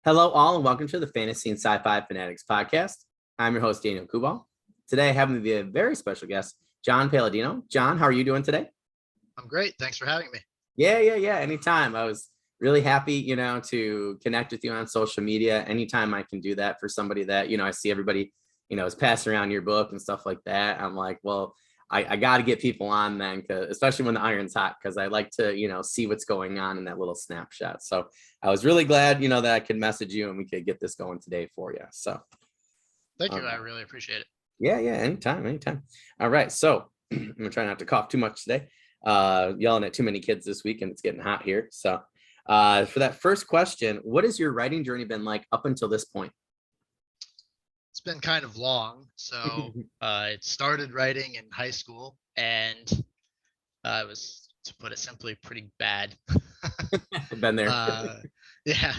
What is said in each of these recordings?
Hello, all, and welcome to the Fantasy and Sci-Fi Fanatics podcast. I'm your host, Daniel Coolbaugh. Today, I have with me a very special guest, John Palladino. John, how are you doing today? I'm great. Thanks for having me. Yeah. Anytime. I was really happy, to connect with you on social media. Anytime I can do that for somebody that, I see everybody, is passing around your book and stuff like that. I'm like, well, I got to get people on then, especially when the iron's hot, because I like to, see what's going on in that little snapshot. So I was really glad, that I could message you and we could get this going today for you. So thank you. I really appreciate it. Yeah. Anytime. All right. So I'm going to try not to cough too much today. Yelling at too many kids this week and it's getting hot here. So for that first question, what has your writing journey been like up until this point? It's been kind of long. So it started writing in high school and I was, to put it simply, pretty bad. I've been there. Yeah.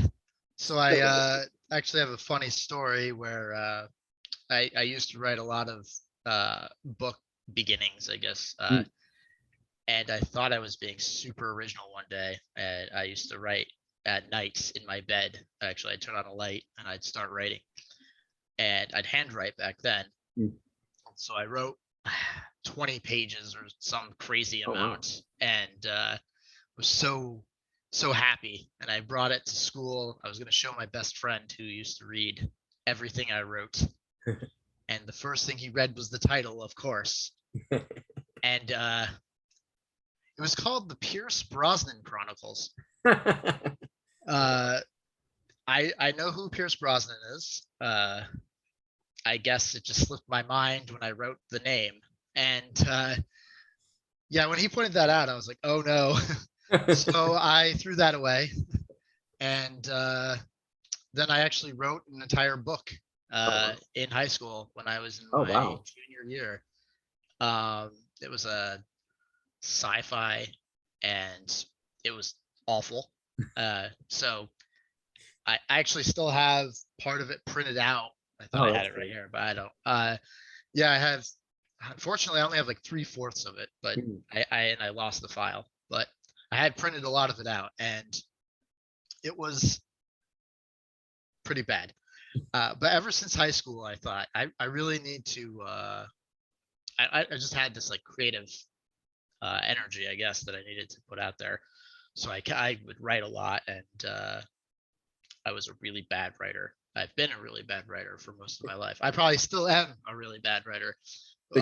So I actually have a funny story where I used to write a lot of book beginnings, I guess. And I thought I was being super original one day. And I used to write at night in my bed. Actually, I'd turn on a light and I'd start writing. And I'd handwrite back then. So I wrote 20 pages or some crazy amount. Wow. And was so happy. And I brought it to school. I was going to show my best friend who used to read everything I wrote. And the first thing he read was the title, of course. And it was called the Pierce Brosnan Chronicles. I know who Pierce Brosnan is. I guess it just slipped my mind when I wrote the name. And yeah, when he pointed that out, I was like, oh no. So I threw that away. And then I actually wrote an entire book in high school when I was in my junior year. It was a sci-fi and it was awful. So I actually still have part of it printed out. I thought I had it right here, but I don't. Yeah, I have. Unfortunately, I only have like 3/4 of it, but I lost the file. But I had printed a lot of it out, and it was pretty bad. But ever since high school, I thought I really need to. I just had this like creative energy, I guess, that I needed to put out there. So I would write a lot, and I was a really bad writer. I've been a really bad writer for most of my life. I probably still am a really bad writer. But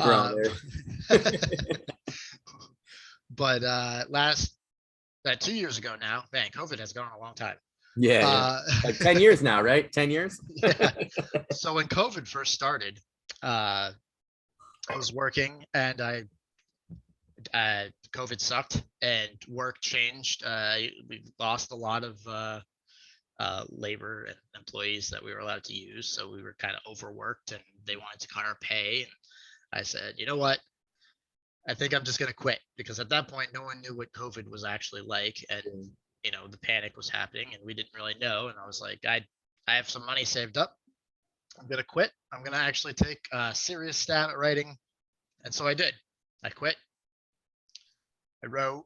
2 years ago now, man, COVID has gone a long time. Yeah. Like 10 years now, right? 10 years? Yeah. So when COVID first started, I was working and COVID sucked and work changed. We lost a lot of labor and employees that we were allowed to use. So we were kind of overworked and they wanted to cut our pay. And I said, you know what? I think I'm just going to quit, because at that point, no one knew what COVID was actually like. And, the panic was happening and we didn't really know. And I was like, I have some money saved up. I'm going to quit. I'm going to actually take a serious stab at writing. And so I did. I quit. I wrote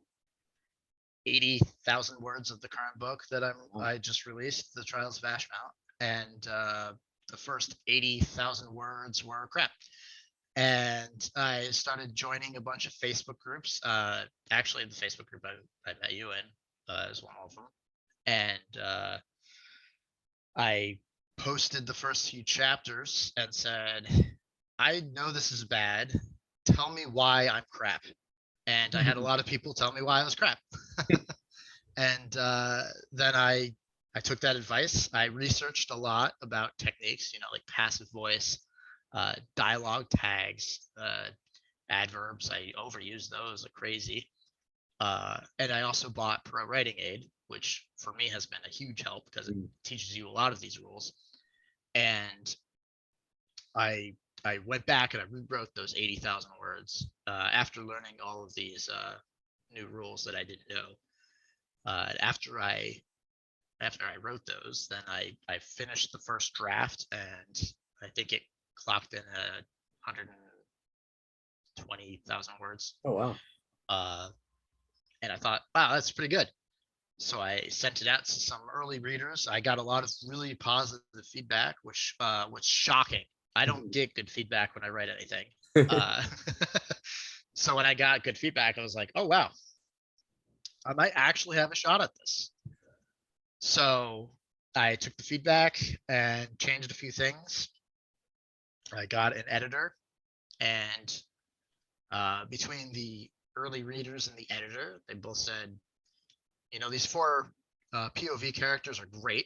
80,000 words of the current book that I just released, The Trials of Ashmount, and the first 80,000 words were crap. And I started joining a bunch of Facebook groups. Actually, the Facebook group I met you in is one of them. And I posted the first few chapters and said, I know this is bad. Tell me why I'm crap. And I had a lot of people tell me why I was crap. And then I took that advice. I researched a lot about techniques, like passive voice, dialogue tags, adverbs. I overused those like crazy. And I also bought Pro Writing Aid, which for me has been a huge help because it teaches you a lot of these rules. And I went back and I rewrote those 80,000 words after learning all of these new rules that I didn't know. After I wrote those, then I finished the first draft, and I think it clocked in 120,000 words. Oh wow! And I thought, wow, that's pretty good. So I sent it out to some early readers. I got a lot of really positive feedback, which was shocking. I don't get good feedback when I write anything. Uh, so when I got good feedback, I was like, oh wow, I might actually have a shot at this. So I took the feedback and changed a few things. I got an editor, and between the early readers and the editor, they both said, these four POV characters are great,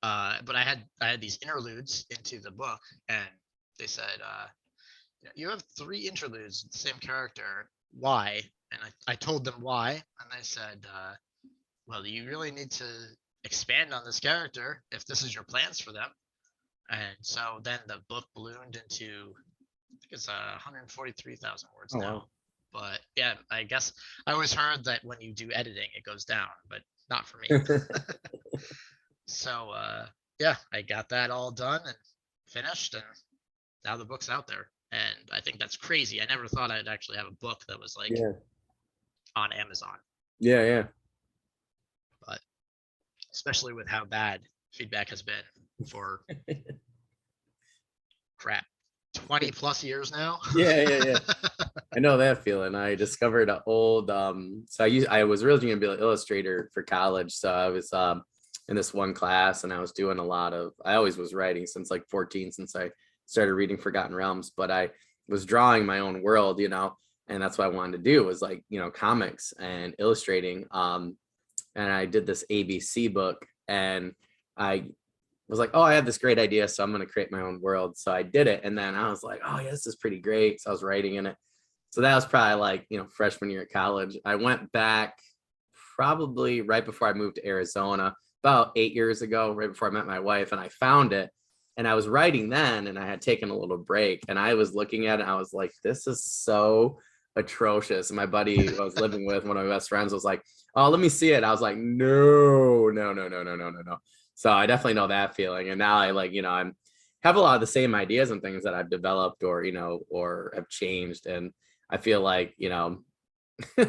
but I had these interludes into the book, and they said, you have three interludes with the same character. Why? And I told them why, and they said, well, you really need to expand on this character if this is your plans for them. And so then the book ballooned into, I think it's 143,000 words Oh, now. wow. But yeah, I guess I always heard that when you do editing, it goes down, but not for me. So yeah, I got that all done and finished, and now the book's out there. And I think that's crazy. I never thought I'd actually have a book that was like Yeah. on Amazon, Yeah. Yeah. but especially with how bad feedback has been for crap 20 plus years now. Yeah. Yeah. Yeah. I know that feeling. I discovered an old so I was originally gonna be an illustrator for college. So I was in this one class, and I was doing a lot of, I always was writing since like 14, since I started reading Forgotten Realms, but I was drawing my own world, and that's what I wanted to do, was like, comics and illustrating. And I did this ABC book, and I was like, oh, I have this great idea, so I'm going to create my own world. So I did it, and then I was like, oh yeah, this is pretty great. So I was writing in it. So that was probably like, freshman year at college. I went back probably right before I moved to Arizona, about 8 years ago, right before I met my wife, and I found it. And I was writing then, and I had taken a little break, and I was looking at it, and I was like, this is so atrocious. And my buddy who I was living with, one of my best friends, was like, oh, let me see it. I was like, no, no, no, no, no, no, no, no. So I definitely know that feeling. And now I like, I'm have a lot of the same ideas and things that I've developed, or have changed. And I feel like,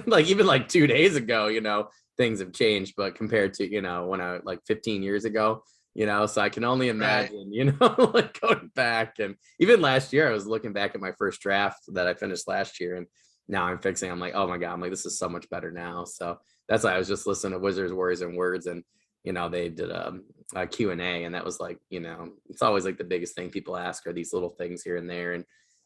like even like 2 days ago, things have changed, but compared to, when I like 15 years ago, so I can only Right. imagine, like going back. And even last year, I was looking back at my first draft that I finished last year, and now I'm like, oh my God, I'm like, this is so much better now. So that's why I was just listening to Wizards, Warriors, and Words, and they did a Q&A, and that was like, it's always like the biggest thing people ask are these little things here and there. And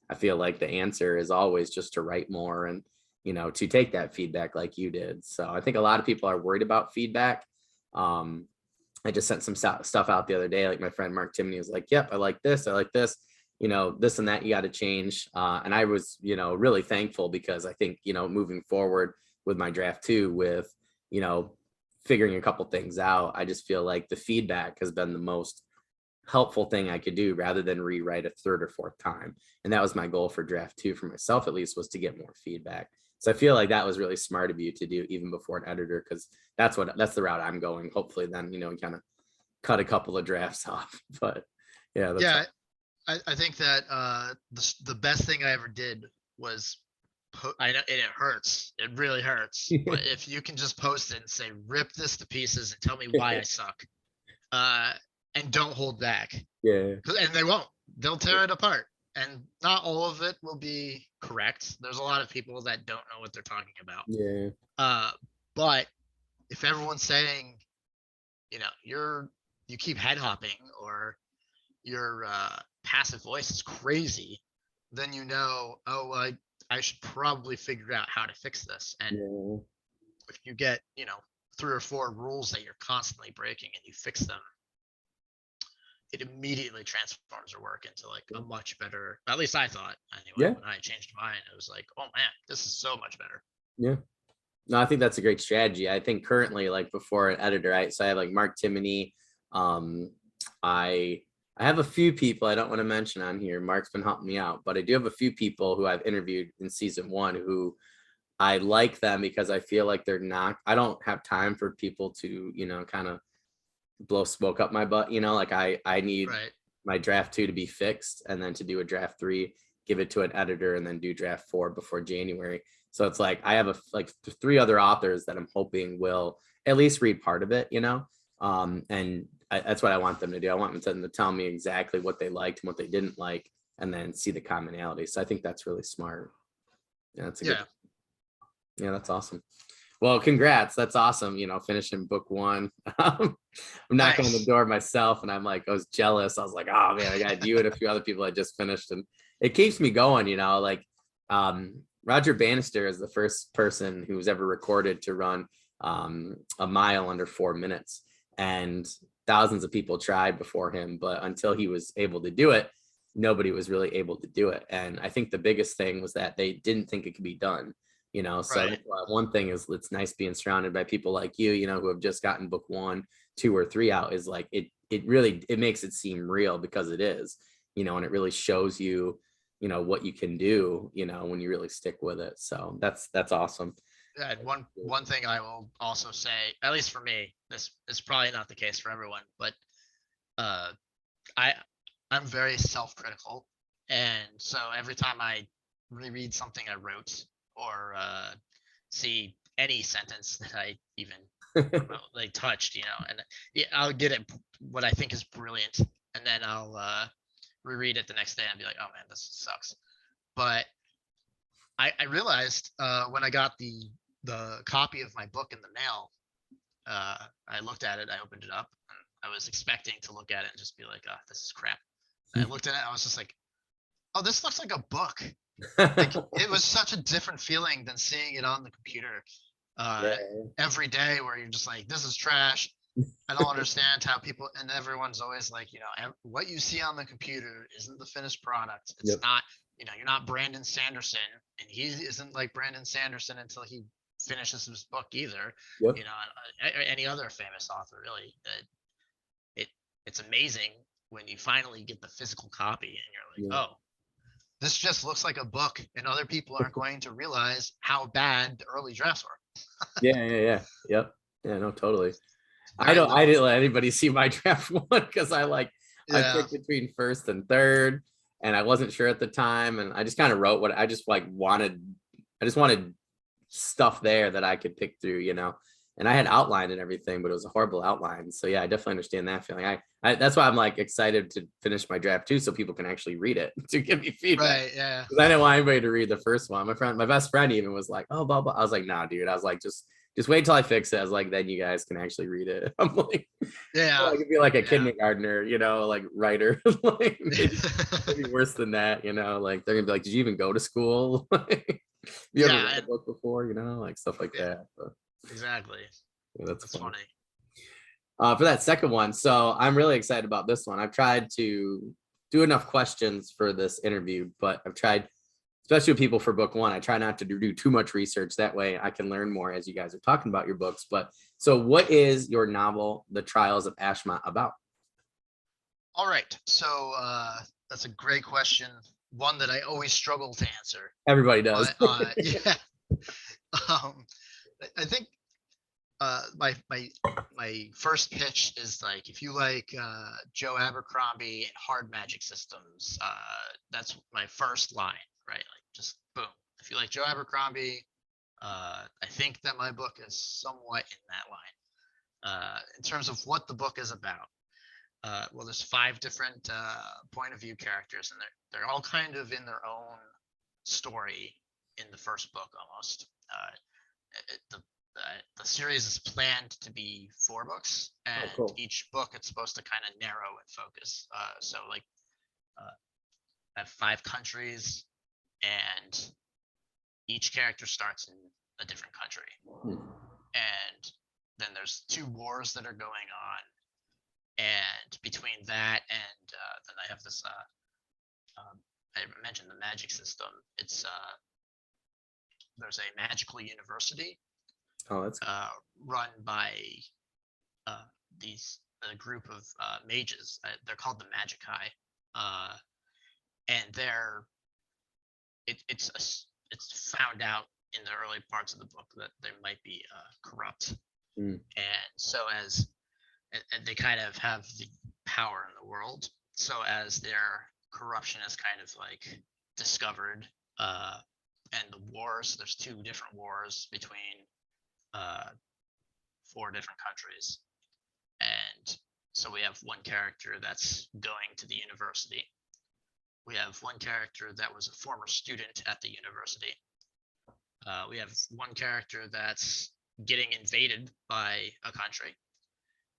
I feel like the answer is always just to write more, and to take that feedback like you did. So I think a lot of people are worried about feedback. I just sent some stuff out the other day. Like my friend Mark Timoney was like, yep, I like this. I like this, this and that you got to change. And I was, really thankful, because I think, moving forward with my draft too, with, figuring a couple things out, I just feel like the feedback has been the most helpful thing I could do, rather than rewrite a third or fourth time. And that was my goal for draft 2 for myself, at least, was to get more feedback. So I feel like that was really smart of you to do, even before an editor, because that's the route I'm going. Hopefully then, kind of cut a couple of drafts off. But yeah, that's Yeah, I think that the best thing I ever did was I know, and it hurts. It really hurts. But if you can just post it and say, "Rip this to pieces and tell me why I suck," uh, and don't hold back, yeah, and they won't. They'll tear it apart, and not all of it will be correct. There's a lot of people that don't know what they're talking about. yeah, But if everyone's saying, you keep head hopping, or your passive voice is crazy, then oh, I should probably figure out how to fix this. And yeah, if you get, 3 or 4 rules that you're constantly breaking and you fix them, it immediately transforms your work into like a much better, at least I thought anyway, yeah, when I changed mine, it was like, oh man, this is so much better. yeah. No, I think that's a great strategy. I think currently, like before an editor, so I have like Mark Timoney. I have a few people I don't want to mention on here. Mark's been helping me out, but I do have a few people who I've interviewed in season 1 who I like them, because I feel like I don't have time for people to, kind of blow smoke up my butt, like I need Right. my draft 2 to be fixed, and then to do a draft 3, give it to an editor, and then do draft 4 before January. So it's like I have like 3 other authors that I'm hoping will at least read part of it, and that's what I want them to do. I want them to tell me exactly what they liked and what they didn't like, and then see the commonality. So I think that's really smart. Yeah, that's a good. Yeah, that's awesome. Well, congrats. That's awesome. Finishing book one. I'm knocking on the door myself, and I was jealous. I was like, oh man, I got you and a few other people I just finished, and it keeps me going. Roger Bannister is the first person who was ever recorded to run a mile under 4 minutes, and thousands of people tried before him, but until he was able to do it, nobody was really able to do it. And I think the biggest thing was that they didn't think it could be done. So Right. one thing is, it's nice being surrounded by people like you, who have just gotten book 1, 2, or 3 out, is like it really, it makes it seem real, because it is, and it really shows you, what you can do, when you really stick with it. So that's awesome. Yeah, and one thing I will also say, at least for me, this is probably not the case for everyone, but uh, I I'm very self-critical, and so every time I reread something I wrote, or see any sentence that I even like touched, and yeah, I'll get it what I think is brilliant, and then I'll reread it the next day and be like, oh man, this sucks. But I realized when I got the copy of my book in the mail, I looked at it, I opened it up, and I was expecting to look at it and just be like, oh, this is crap. And I looked at it, I was just like, oh, this looks like a book. Like, it was such a different feeling than seeing it on the computer uh, Yeah. every day, where you're just like, this is trash. I don't understand how people, and everyone's always like, what you see on the computer isn't the finished product. It's Yep. not, you're not Brandon Sanderson, and he isn't like Brandon Sanderson until he finishes his book either. Yep. Any other famous author, really. It it's amazing when you finally get the physical copy and you're Yeah. like, oh, this just looks like a book, and other people aren't going to realize how bad the early drafts were. Yeah. Yeah. Yeah. Yep. Yeah. No, totally. It's I very don't. I liberating. didn't let anybody see my draft one, because I Yeah. picked between first and third, and I wasn't sure at the time, and I just kind of wrote what I just wanted. I just wanted stuff there that I could pick through. And I had outlined and everything, but it was a horrible outline. So yeah, I definitely understand that feeling. That's why I'm excited to finish my draft too, so people can actually read it to give me feedback. Right. Yeah. Because I didn't want anybody to read the first one. My best friend even was like, "Oh, blah blah." I was like, "Nah, dude." I was like, just wait till I fix it. I was like, then you guys can actually read it. I'm like, Yeah. I could be like a Yeah. kindergartner, writer. Maybe worse than that. They're gonna be like, "Did you even go to school? You ever Yeah. read a And book before?" Stuff like yeah, that. But, exactly. yeah, that's That's funny. funny. For that second one, so I'm really excited about this one. I've tried to do enough questions for this interview, but I've tried, especially with people for book 1, I try not to do too much research. That way I can learn more as you guys are talking about your books. But so what is your novel, The Trials of Ashma, about? All right. So that's a great question. One that I always struggle to answer. Everybody does. But yeah. I think my first pitch is like, if you like Joe Abercrombie and hard magic systems, that's my first line, right? Like, just boom. If you like Joe Abercrombie, I think that my book is somewhat in that line. In terms of what the book is about, well, there's 5 different point of view characters, and they're all kind of in their own story in the first book almost. The the series is planned to be 4 books, Oh, and cool. each book it's supposed to kind of narrow and focus. So like, I have 5 countries, and each character starts in a different country, Hmm. and then there's 2 wars that are going on, and between that and then I have this. I mentioned the magic system. It's there's a magical university Oh, that's run by uh, these a group of mages. They're called the Magici, and it's found out in the early parts of the book that they might be corrupt, hmm. and so as and they kind of have the power in the world. So as their corruption is kind of like discovered, and the wars, there's 2 different wars between uh, 4 different countries. And so we have one character that's going to the university. We have one character that was a former student at the university. We have one character that's getting invaded by a country.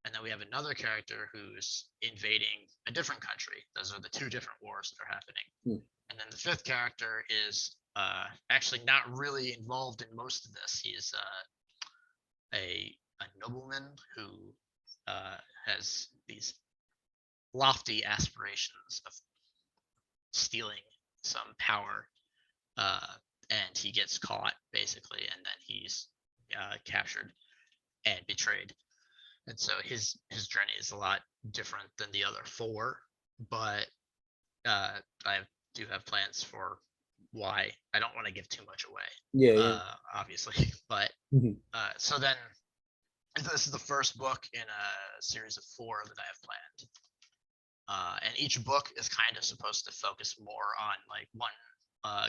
And then we have another character who's invading a different country. Those are the 2 different wars that are happening. And then the 5th character is actually not really involved in most of this. He's a nobleman who has these lofty aspirations of stealing some power, and he gets caught basically, and then he's captured and betrayed. And so his journey is a lot different than the other 4, but I do have plans for why. I don't want to give too much away, Yeah. obviously. But so then this is the first book in a series of 4 that I have planned. And each book is kind of supposed to focus more on like one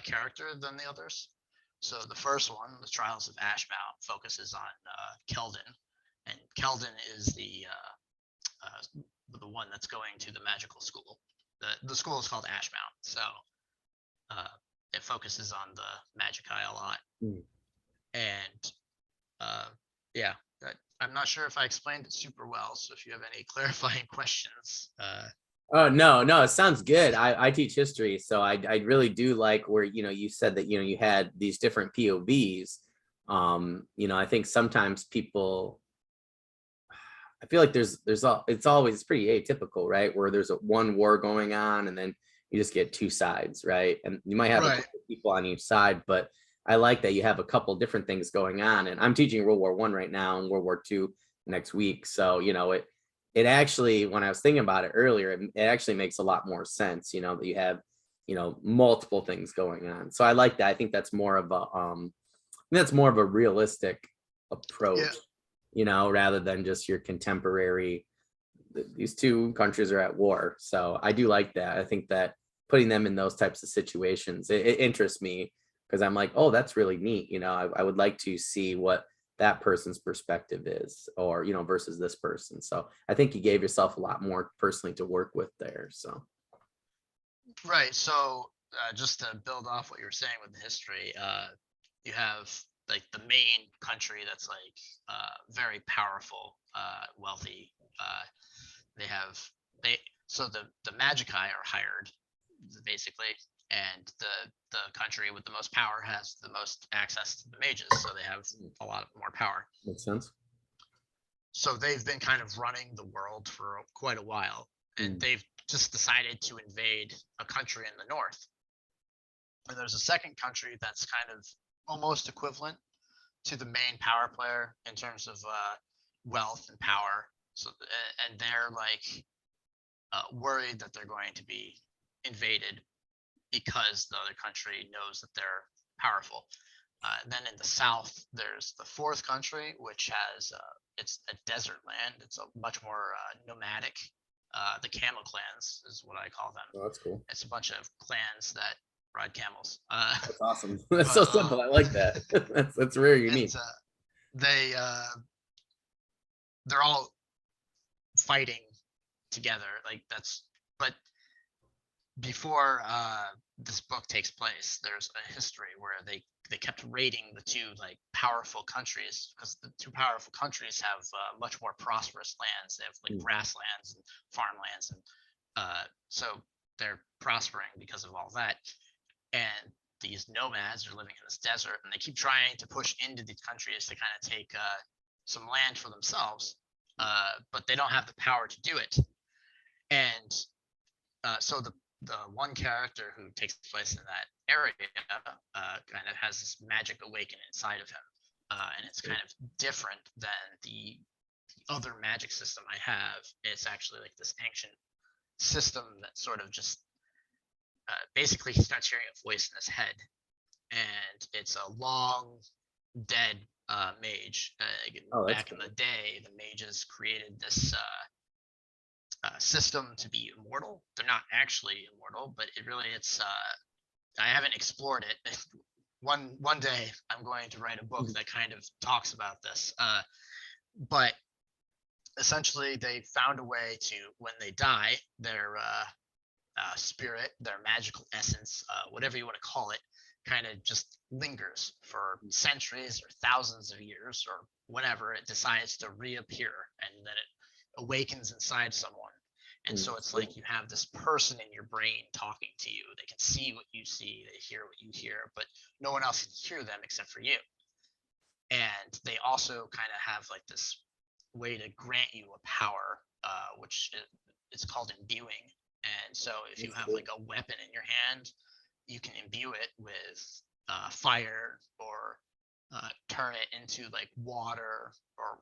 character than the others. So the first one, The Trials of Ashmount, focuses on Keldon, and Keldon is the one that's going to the magical school. The school is called Ashmount, so it focuses on the Magicai a lot. And yeah, I'm not sure if I explained it super well, so if you have any clarifying questions. Oh, no, it sounds good. I teach history, so I really do like where, you said that, you had these different POVs. I think sometimes people, I feel like it's always pretty atypical, right? Where there's one war going on and then you just get 2 sides, right? And you might have a couple people on each side, but I like that you have a couple different things going on. And I'm teaching World War I right now and World War II next week. So, it actually, when I was thinking about it earlier, it actually makes a lot more sense, that you have, multiple things going on. So I like that. I think that's more of a realistic approach, rather than just your contemporary, these 2 countries are at war. So I do like that. I think that putting them in those types of situations, it interests me, because I'm like, oh, that's really neat. I would like to see what that person's perspective is, or versus this person. So I think you gave yourself a lot more personally to work with there. So right. So just to build off what you were saying with the history, you have like the main country that's like very powerful, wealthy. So the Magicai are hired basically, and the country with the most power has the most access to the mages, so they have a lot more power. Makes sense. So they've been kind of running the world for quite a while, and they've just decided to invade a country in the north. And there's a second country that's kind of almost equivalent to the main power player in terms of wealth and power. So and they're like worried that they're going to be invaded because the other country knows that they're powerful. Then in the south, there's the 4th country, which has it's a desert land. It's a much more nomadic. The camel clans is what I call them. Oh, that's cool. It's a bunch of clans that ride camels. That's awesome. That's so simple. I like that. That's very unique. They're all fighting together. But before this book takes place, there's a history where they kept raiding the 2 like powerful countries, because the 2 powerful countries have much more prosperous lands. They have like grasslands and farmlands, and so they're prospering because of all that. And these nomads are living in this desert, and they keep trying to push into these countries to kind of take some land for themselves, but they don't have the power to do it. And so the one character who takes place in that area kind of has this magic awaken inside of him, and it's kind of different than the other magic system I have. It's actually like this ancient system that sort of just basically he starts hearing a voice in his head, and it's a long dead mage. Back in the day, the mages created this system to be immortal. They're not actually immortal, but it's I haven't explored it. One day I'm going to write a book that kind of talks about this. but essentially they found a way to, when they die, their spirit, their magical essence, whatever you want to call it, kind of just lingers for centuries or thousands of years or whenever it decides to reappear, and then it awakens inside someone. And so it's like you have this person in your brain talking to you. They can see what you see, they hear what you hear, but no one else can hear them except for you. And they also kind of have like this way to grant you a power, which it's called imbuing. And so if you That's have cool. like a weapon in your hand, you can imbue it with fire, or turn it into like water,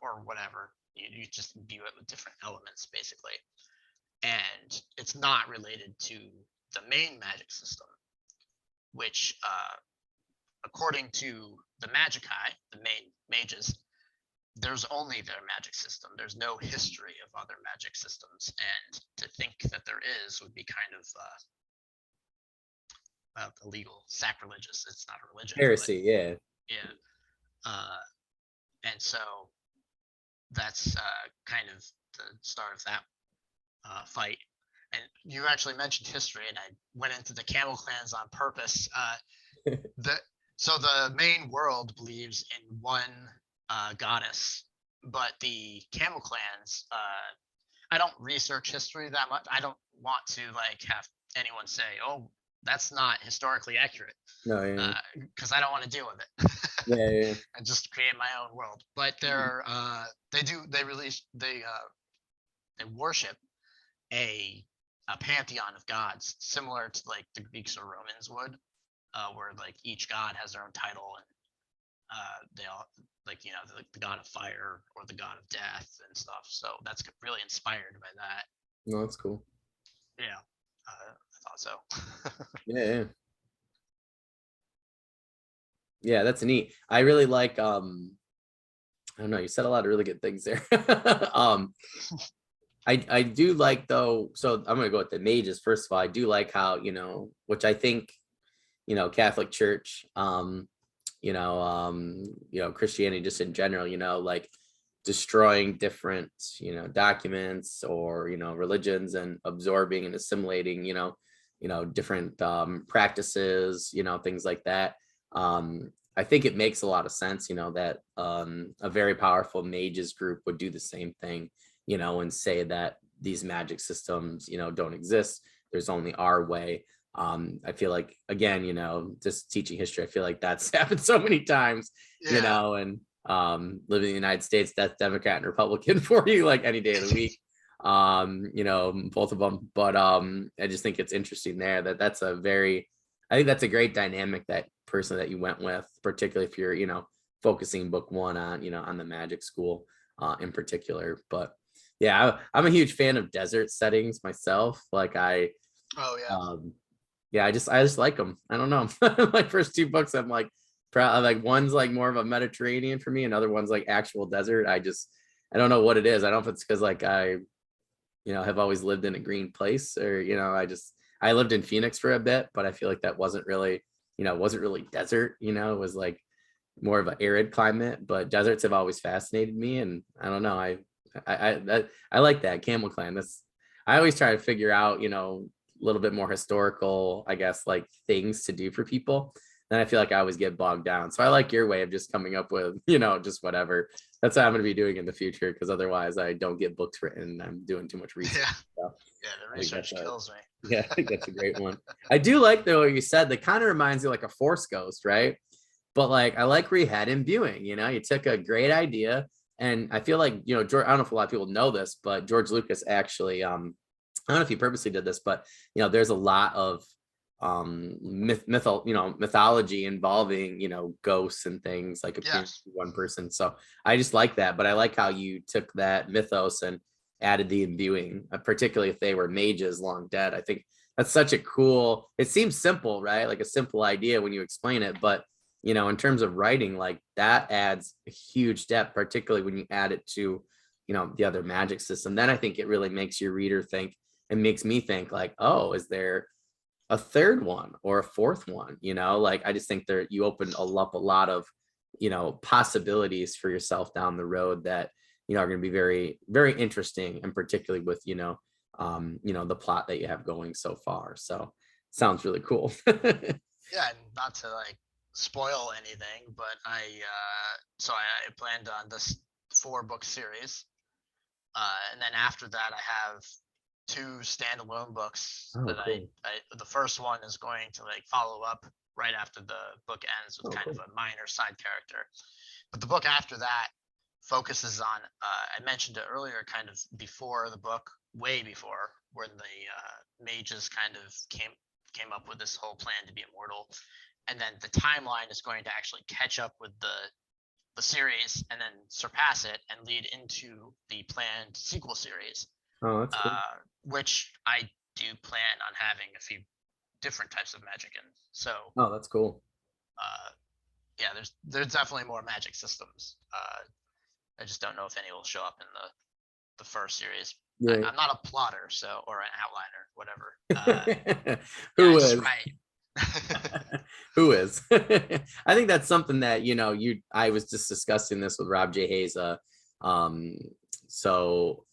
or whatever. You just imbue it with different elements basically. And it's not related to the main magic system, which according to the Magici, the main mages, there's only their magic system. There's no history of other magic systems, and to think that there is would be kind of illegal, sacrilegious. It's not a religion, but Heresy, yeah. yeah. Uh, and so that's kind of the start of that fight. And you actually mentioned history, and I went into the camel clans on purpose. The So the main world believes in one goddess, but the camel clans, I don't research history that much. I don't want to like have anyone say, "Oh, that's not historically accurate," No, yeah. because I don't want to deal with it Yeah, yeah. and just create my own world. But they worship a pantheon of gods, similar to like the Greeks or Romans would, where like each god has their own title, and they all, like, the god of fire or the god of death and stuff. So that's really inspired by that. No, that's cool. Yeah, I thought so. Yeah, yeah. Yeah, that's neat. I really like I don't know, you said a lot of really good things there. um I do like though, so I'm gonna go with the mages first of all. I do like how, which I think, Catholic Church, Christianity just in general, like destroying different, documents or, religions, and absorbing and assimilating, different practices, things like that. I think it makes a lot of sense, that a very powerful mages group would do the same thing, and say that these magic systems, don't exist. There's only our way. I feel like, again, just teaching history, I feel like that's happened so many times, Yeah. and living in the United States, that's Democrat and Republican for you, like any day of the week. Both of them. But I just think it's interesting there that's I think that's a great dynamic, that person that you went with, particularly if you're, focusing book one on, on the magic school in particular. But yeah, I'm a huge fan of desert settings myself. Like Oh yeah. yeah, I just like them. I don't know. My first two books, I'm like, like one's like more of a Mediterranean for me, another one's like actual desert. I don't know what it is. I don't know if it's because like I, have always lived in a green place, or I lived in Phoenix for a bit, but I feel like that wasn't really, wasn't really desert. It was like more of an arid climate. But deserts have always fascinated me, and I don't know. I like that Camel Clan. I always try to figure out, a little bit more historical, I guess, like things to do for people. Then I feel like I always get bogged down. So I like your way of just coming up with, just whatever. That's what I'm going to be doing in the future, because otherwise I don't get books written. I'm doing too much research. Yeah. So Yeah. The I think research kills me. yeah, I think that's a great one. I do like though what you said. That kind of reminds you like a Force Ghost, right? But like I like where you had imbuing. You took a great idea, and I feel like George. I don't know if a lot of people know this, but George Lucas actually I don't know if he purposely did this, but there's a lot of mythology involving ghosts and things like appearing Yes. to one person. So I just like that. But I like how you took that mythos and added the imbuing, particularly if they were mages long dead. I think that's such a cool. It seems simple, right? Like a simple idea when you explain it, but in terms of writing, like that adds a huge depth, particularly when you add it to the other magic system. Then I think it really makes your reader think, and makes me think like, oh, is there a third one or a fourth one? Like I just think you opened up a lot of possibilities for yourself down the road that are going to be very, very interesting, and particularly with, the plot that you have going so far. So sounds really cool. Yeah, and not to like spoil anything, but I planned on this 4-book series, and then after that I have 2 standalone books Oh, that cool. the first one is going to like follow up right after the book ends with Oh, kind cool. of a minor side character, but the book after that focuses on I mentioned it earlier, kind of before the book, way before, when the mages kind of came up with this whole plan to be immortal, and then the timeline is going to actually catch up with the series and then surpass it and lead into the planned sequel series, Oh, that's cool. which I do plan on having a few different types of magic in. So Oh, that's cool. uh, yeah, there's definitely more magic systems. I just don't know if any will show up in the first series. Yeah. I'm not a plotter, so, or an outliner, whatever. Yeah, I Who just is? write. Who is? I think that's something that, I was just discussing this with Rob J. Hayes. Um, so,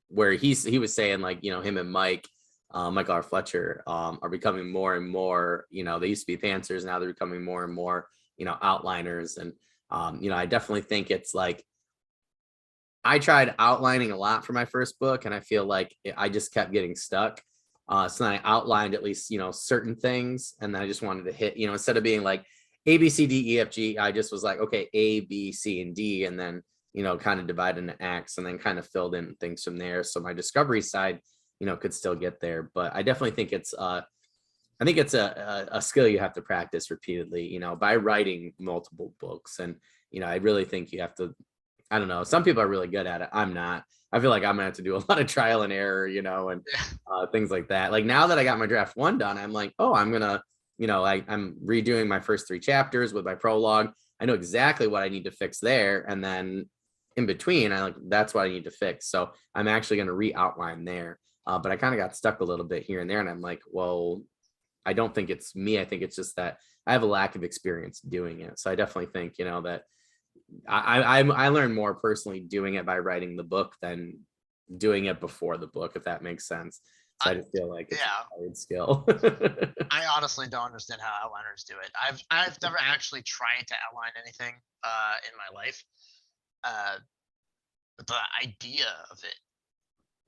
where he was saying, like, him and Michael R. Fletcher, are becoming more and more, they used to be pantsers, now they're becoming more and more, outliners. And, I definitely think it's like, I tried outlining a lot for my first book, and I feel like I just kept getting stuck. So then I outlined at least, certain things, and then I just wanted to hit, instead of being like A, B, C, D, E, F, G, I just was like, okay, A, B, C, and D, and then, kind of divide into acts, and then kind of filled in things from there. So my discovery side, could still get there. But I definitely think it's, I think it's a skill you have to practice repeatedly, by writing multiple books. And, I really think you have to, I don't know. Some people are really good at it. I'm not. I feel like I'm gonna have to do a lot of trial and error, and Yeah. things like that. Like now that I got my draft 1 done, I'm like, oh, I'm gonna, I'm redoing my first 3 chapters with my prologue. I know exactly what I need to fix there, and then in between, that's what I need to fix. So I'm actually gonna re-outline there. But I kind of got stuck a little bit here and there, and I'm like, well, I don't think it's me. I think it's just that I have a lack of experience doing it. So I definitely think, that I learned more personally doing it by writing the book than doing it before the book, if that makes sense. So I just feel like it's Yeah, a hard skill. I honestly don't understand how outliners do it. I've never actually tried to outline anything in my life, uh, but the idea of it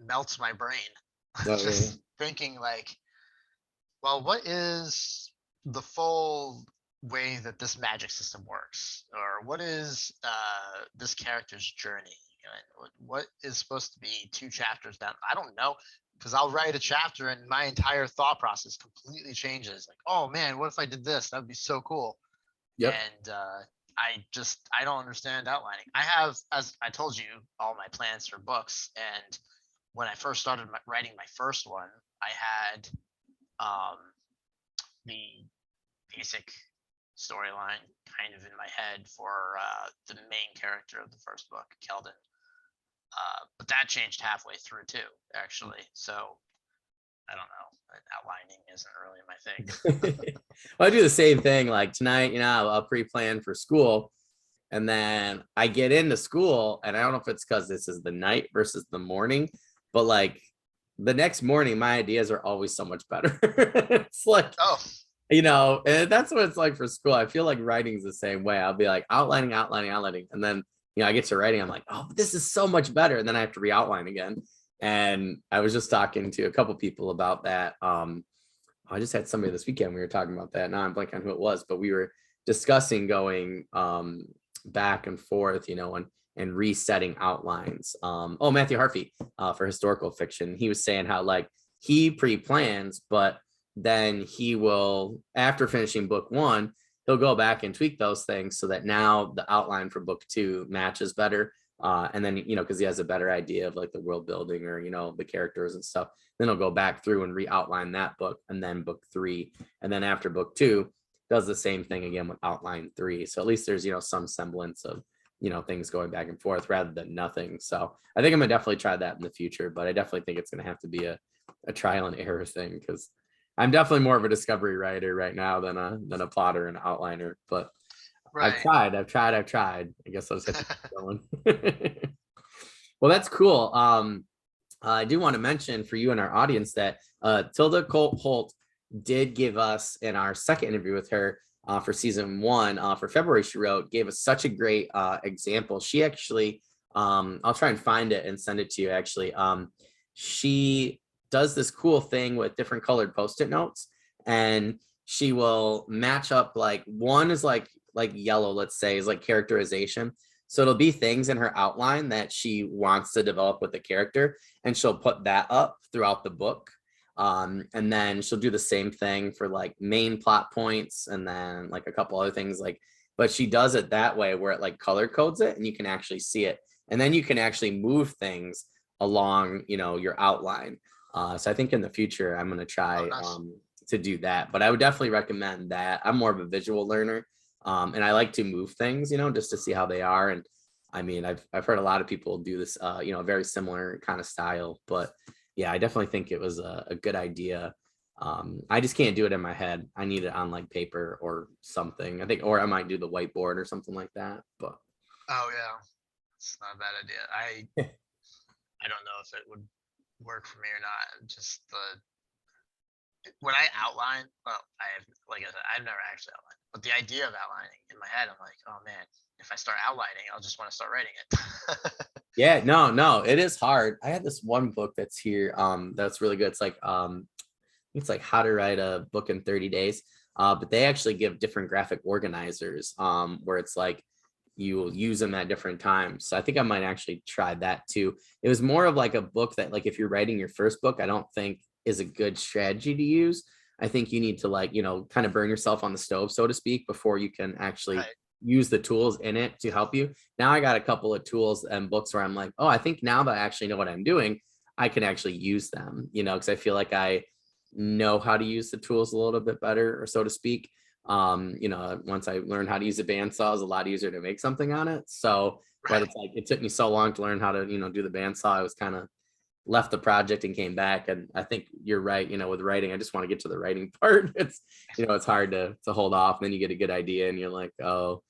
melts my brain. Oh yeah. Just thinking like, well, what is the full way that this magic system works, or what is this character's journey? What is supposed to be 2 chapters down? I don't know, because I'll write a chapter and my entire thought process completely changes. Like, oh man, what if I did this? That would be so cool. Yep. And I don't understand outlining. I have, as I told you, all my plans for books, and when I first started writing my first one, I had um, the basic storyline kind of in my head for the main character of the first book, Keldon. But that changed halfway through too, actually. So I don't know. Outlining isn't really my thing. Well, I do the same thing. Like tonight, I'll pre-plan for school, and then I get into school, and I don't know if it's because this is the night versus the morning, but like the next morning, my ideas are always so much better. It's like, Oh, and that's what it's like for school. I feel like writing's the same way. I'll be like outlining, and then I get to writing. I'm like, oh, this is so much better, and then I have to re-outline again. And I was just talking to a couple people about that. I just had somebody this weekend. We were talking about that. Now I'm blanking on who it was, but we were discussing going back and forth, and resetting outlines. Oh, Matthew Harvey for historical fiction. He was saying how like he pre-plans, but then he will, after finishing book 1, he'll go back and tweak those things so that now the outline for book 2 matches better. And then, because he has a better idea of like the world building or, the characters and stuff, then he'll go back through and re-outline that book, and then book 3. And then after book 2, does the same thing again with outline 3. So at least there's, some semblance of, things going back and forth rather than nothing. So I think I'm gonna definitely try that in the future, but I definitely think it's gonna have to be a trial and error thing, because I'm definitely more of a discovery writer right now than a plotter and outliner. But right. I've tried. I guess I'll just have to keep going. Well, that's cool. I do want to mention for you and our audience that Tilda Holt did give us in our second interview with her for season 1 for February, she wrote, gave us such a great example. She actually, I'll try and find it and send it to you actually. She does this cool thing with different colored Post-it notes, and she will match up, like one is like yellow, let's say, is like characterization. So it'll be things in her outline that she wants to develop with the character, and she'll put that up throughout the book. And then she'll do the same thing for like main plot points and then like a couple other things, like, but she does it that way where it like color codes it and you can actually see it. And then you can actually move things along, you know, your outline. So I think in the future, I'm going to try to do that, but I would definitely recommend that. I'm more of a visual learner. And I like to move things, you know, just to see how they are. And I mean, I've heard a lot of people do this, you know, very similar kind of style, but yeah, I definitely think it was a good idea. I just can't do it in my head. I need it on like paper or something, I think, or I might do the whiteboard or something like that. But Oh yeah, it's not a bad idea. I don't know if it would work for me or not. Just when I outline, well, I have, like I said, I've never actually outlined, but the idea of outlining in my head, I'm like, oh man, if I start outlining, I'll just want to start writing it. yeah, no, it is hard. I had this one book that's here, that's really good. It's like how to write a book in 30 days. But they actually give different graphic organizers, where it's like you will use them at different times. So I think I might actually try that too. It was more of like a book that, like, if you're writing your first book, I don't think is a good strategy to use. I think you need to, like, you know, kind of burn yourself on the stove, so to speak, before you can actually Right. use the tools in it to help you. Now I got a couple of tools and books where I'm like, oh, I think now that I actually know what I'm doing, I can actually use them, you know, because I feel like I know how to use the tools a little bit better, or so to speak. You know, once I learned how to use a bandsaw, it's a lot easier to make something on it. So, but Right. it's like it took me so long to learn how to, you know, do the bandsaw. I was kind of left the project and came back. And I think you're right, you know, with writing, I just want to get to the writing part. It's, you know, it's hard to hold off. And then you get a good idea and you're like, oh,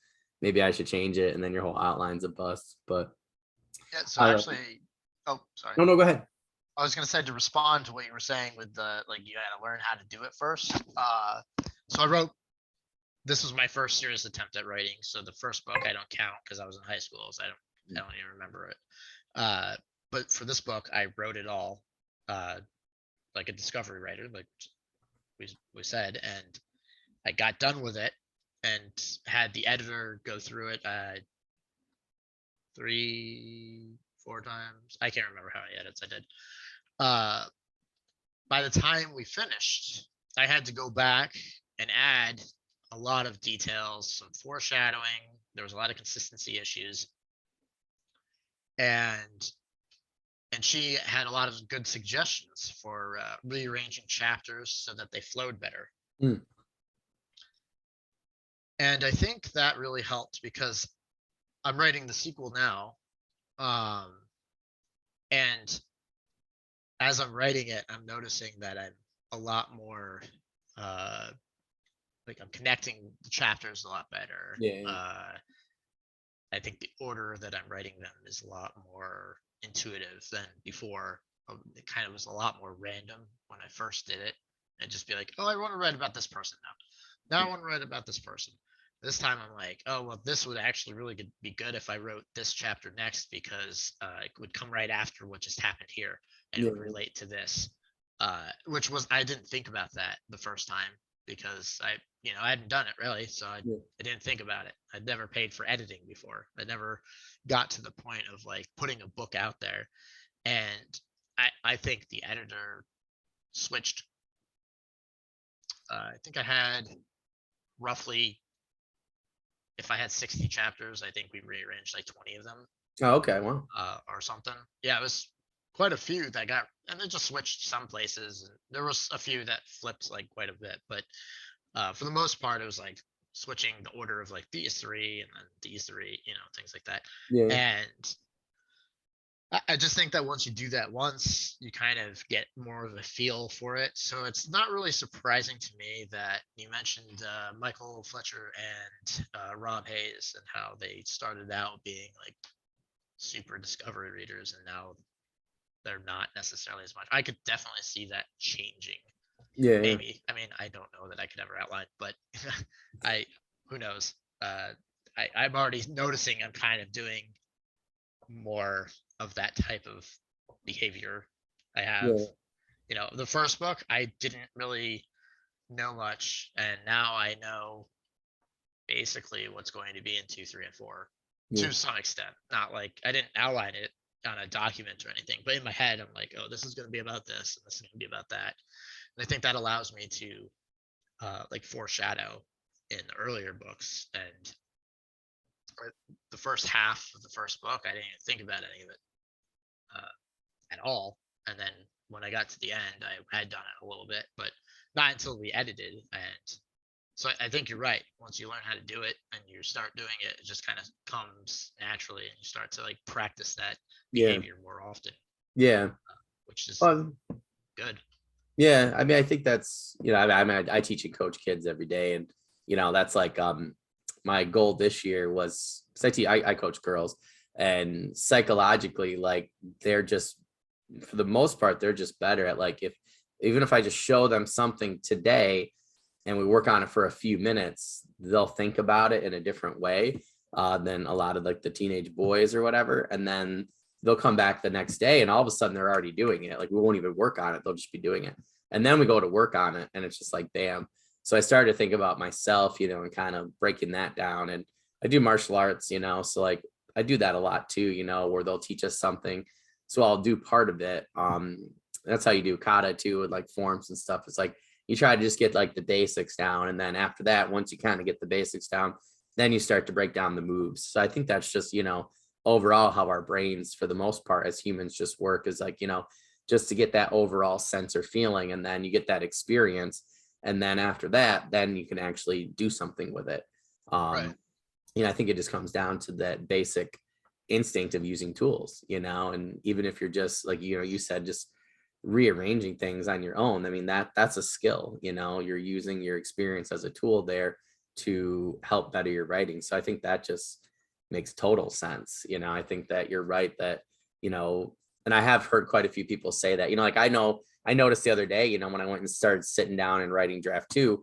maybe I should change it. And then your whole outline's a bust. But Yeah. So uh, actually, oh, sorry. no, go ahead. I was gonna say, to respond to what you were saying with the, like, you had to learn how to do it first. So I wrote. This was my first serious attempt at writing. So the first book I don't count because I was in high school, so I don't even remember it. But for this book, I wrote it all, uh, like a discovery writer, like we said, and I got done with it and had the editor go through it 3, 4 times. I can't remember how many edits I did. Uh, by the time we finished, I had to go back and add a lot of details, some foreshadowing. There was a lot of consistency issues, and she had a lot of good suggestions for rearranging chapters so that they flowed better. Mm. And I think that really helped because I'm writing the sequel now, and as I'm writing it, I'm noticing that I'm a lot more like I'm connecting the chapters a lot better. Yeah. I think the order that I'm writing them is a lot more intuitive than before. It kind of was a lot more random when I first did it. And just be like, oh, I want to write about this person now. Now I want to write about this person. This time I'm like, oh, well, this would actually really be good if I wrote this chapter next because it would come right after what just happened here and it would Yeah. relate to this. Which was, I didn't think about that the first time because I hadn't done it really, so I Yeah. didn't think about it. I'd never paid for editing before. I never got to the point of like putting a book out there, and I think the editor switched. I think I had roughly, if I had 60 chapters, I think we rearranged like 20 of them, Oh, okay. Well, or something. Yeah, it was quite a few that got, and they just switched some places. And there was a few that flipped like quite a bit, but for the most part, it was like switching the order of like these three and then these three, things like that. yeah. And I just think that once you do that once, you kind of get more of a feel for it. So it's not really surprising to me that you mentioned Michael Fletcher and Rob Hayes and how they started out being like super discovery readers, and now they're not necessarily as much. I could definitely see that changing. Yeah, yeah. Maybe. I mean, I don't know that I could ever outline, but I who knows. I'm already noticing I'm kind of doing more of that type of behavior. I have, Yeah. the first book I didn't really know much, and now I know basically what's going to be in 2, 3, and 4 Yeah. to some extent. Not like I didn't outline it on a document or anything, but in my head I'm like, oh, this is going to be about this, and this is going to be about that. And I think that allows me to like foreshadow in the earlier books. And the first half of the first book, I didn't even think about any of it at all. And then when I got to the end, I had done it a little bit, but not until we edited. And so I think you're right. Once you learn how to do it and you start doing it, it just kind of comes naturally, and you start to like practice that Yeah. behavior more often, Yeah. which is Um, good. yeah. I mean, I think that's, I teach and coach kids every day. And, that's like, my goal this year was, cause I coach girls, and psychologically, like, they're just, for the most part, they're just better at, like, even if I just show them something today and we work on it for a few minutes, they'll think about it in a different way than a lot of like the teenage boys or whatever. And then they'll come back the next day and all of a sudden they're already doing it. Like, we won't even work on it. They'll just be doing it. And then we go to work on it and it's just like, damn. So I started to think about myself, and kind of breaking that down. And I do martial arts, so like I do that a lot too, where they'll teach us something. So I'll do part of it. That's how you do kata too, with like forms and stuff. It's like you try to just get like the basics down. And then after that, once you kind of get the basics down, then you start to break down the moves. So I think that's just, overall how our brains, for the most part, as humans just work, is like, just to get that overall sense or feeling. And then you get that experience. And then after that, then you can actually do something with it. Right. I think it just comes down to that basic instinct of using tools, and even if you're just like, you said, just rearranging things on your own. I mean, that's a skill, you're using your experience as a tool there to help better your writing. So I think that just makes total sense. I think that you're right that, and I have heard quite a few people say that, like, I noticed the other day, when I went and started sitting down and writing draft 2,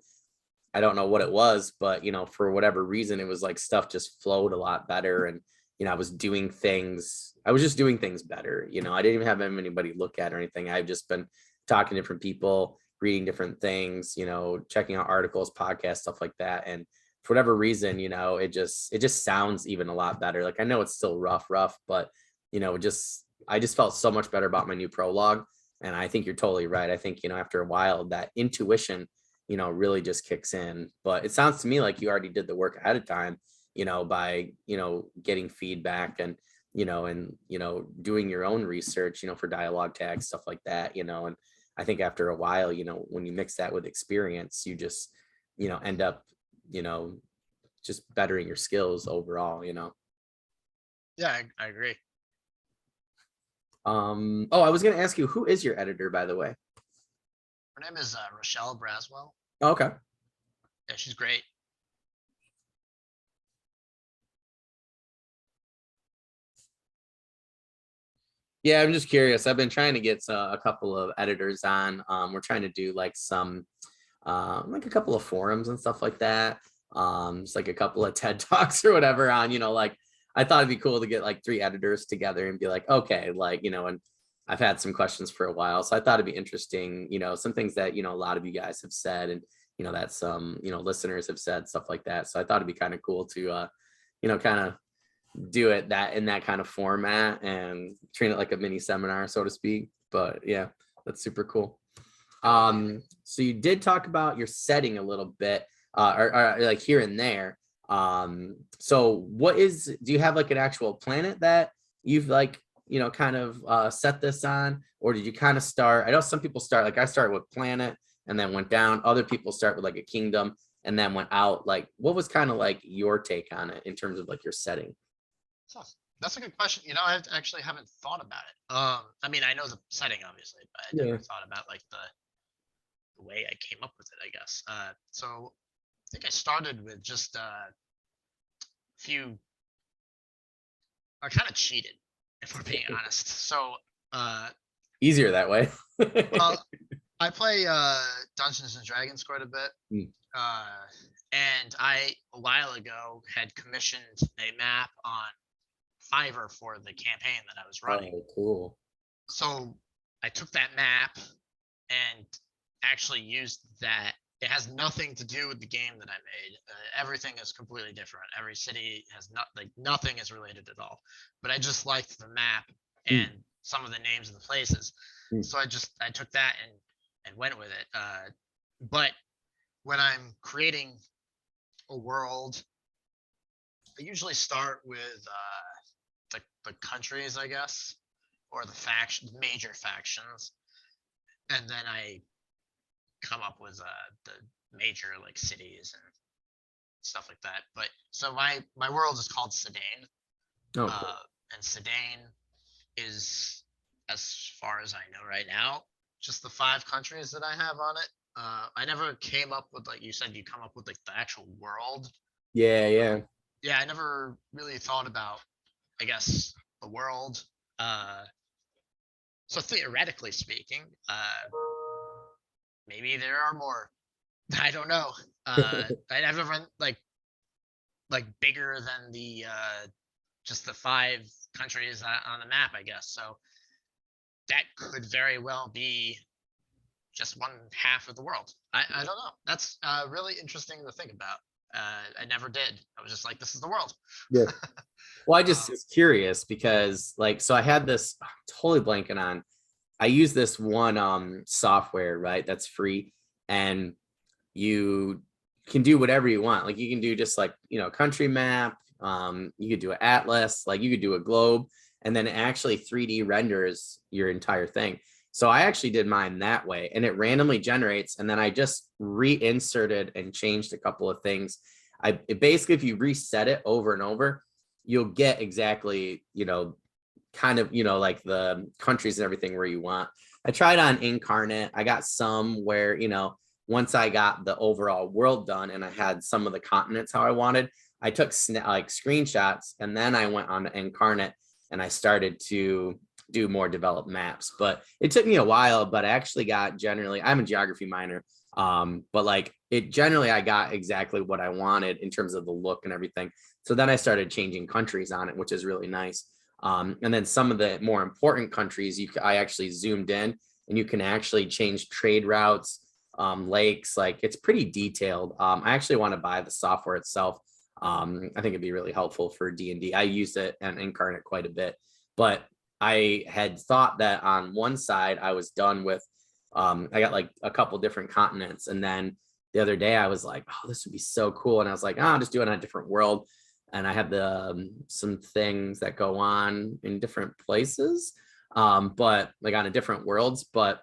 I don't know what it was, but for whatever reason, it was like stuff just flowed a lot better. And, I was just doing things better. I didn't even have anybody look at or anything. I've just been talking to different people, reading different things, checking out articles, podcasts, stuff like that. And for whatever reason, it just sounds even a lot better. Like, I know it's still rough, but, I just felt so much better about my new prologue. And I think you're totally right. I think, after a while, that intuition, really just kicks in. But it sounds to me like you already did the work ahead of time, by, getting feedback and, doing your own research, for dialogue tags, stuff like that, and I think after a while, when you mix that with experience, you just, end up, just bettering your skills overall. Yeah, I agree. Oh, I was going to ask you, who is your editor, by the way? Her name is Rochelle Braswell. Oh, okay. Yeah, she's great. Yeah, I'm just curious. I've been trying to get a couple of editors on. We're trying to do like some, like a couple of forums and stuff like that. Just like a couple of TED Talks or whatever on, like, I thought it'd be cool to get like 3 editors together and be like, okay, like, and I've had some questions for a while. So I thought it'd be interesting, some things that, a lot of you guys have said, and, that some, listeners have said, stuff like that. So I thought it'd be kind of cool to, kind of do it that in that kind of format and treat it like a mini seminar, so to speak. But yeah, that's super cool. So you did talk about your setting a little bit, or like here and there. So do you have like an actual planet that you've like, kind of set this on, or did you kind of start? I know some people start, like I started with planet and then went down. Other people start with like a kingdom and then went out. Like, what was kind of like your take on it in terms of like your setting? Huh. That's a good question. I actually haven't thought about it. I mean, I know the setting obviously, but I Yeah. never thought about like the way I came up with it, I guess. So I think I started with just a few. I kind of cheated. if we're being honest. So, Easier that way. well, I play Dungeons and Dragons quite a bit. Mm. Uh, and I, a while ago, had commissioned a map on Fiverr for the campaign that I was running. Oh, cool. So I took that map and actually used that. It has nothing to do with the game that I made. Everything is completely different. Every city has not like nothing is related at all. But I just liked the map Mm. and some of the names of the places. Mm. So I took that and went with it. But when I'm creating a world, I usually start with the countries, I guess, or the major factions, and then I come up with the major like cities and stuff like that. But so my world is called Sedain, Oh, cool. and Sedain is, as far as I know right now, just the 5 countries that I have on it. I never came up with, like you said, you come up with like the actual world. Yeah, yeah. Yeah, I never really thought about, I guess, the world. So theoretically speaking, maybe there are more. I don't know. I never run like bigger than the just the 5 countries on the map, I guess. So that could very well be just one half of the world. I don't know. That's really interesting to think about. I never did. I was just like, this is the world. Yeah. Well, I just Um, was curious because like, so I had this totally blanking on, I use this one software, right? That's free. And you can do whatever you want. Like you can do just like, country map. You could do an atlas, like you could do a globe, and then it actually 3D renders your entire thing. So I actually did mine that way, and it randomly generates. And then I just reinserted and changed a couple of things. Basically, if you reset it over and over, you'll get exactly, kind of, like the countries and everything where you want. I tried on Incarnate. I got some where, once I got the overall world done and I had some of the continents how I wanted, I took like screenshots, and then I went on to Incarnate and I started to do more developed maps. But it took me a while, but I actually got generally, I'm a geography minor. But like it generally, I got exactly what I wanted in terms of the look and everything. So then I started changing countries on it, which is really nice. And then some of the more important countries, I actually zoomed in, and you can actually change trade routes, lakes. Like it's pretty detailed. I actually want to buy the software itself. I think it'd be really helpful for D&D. I used it and Incarnate quite a bit, but I had thought that on one side I was done with. I got like a couple different continents, and then the other day I was like, oh, this would be so cool, and I was like, oh, I'll just do it on a different world. And I have some things that go on in different places, but like on a different worlds. But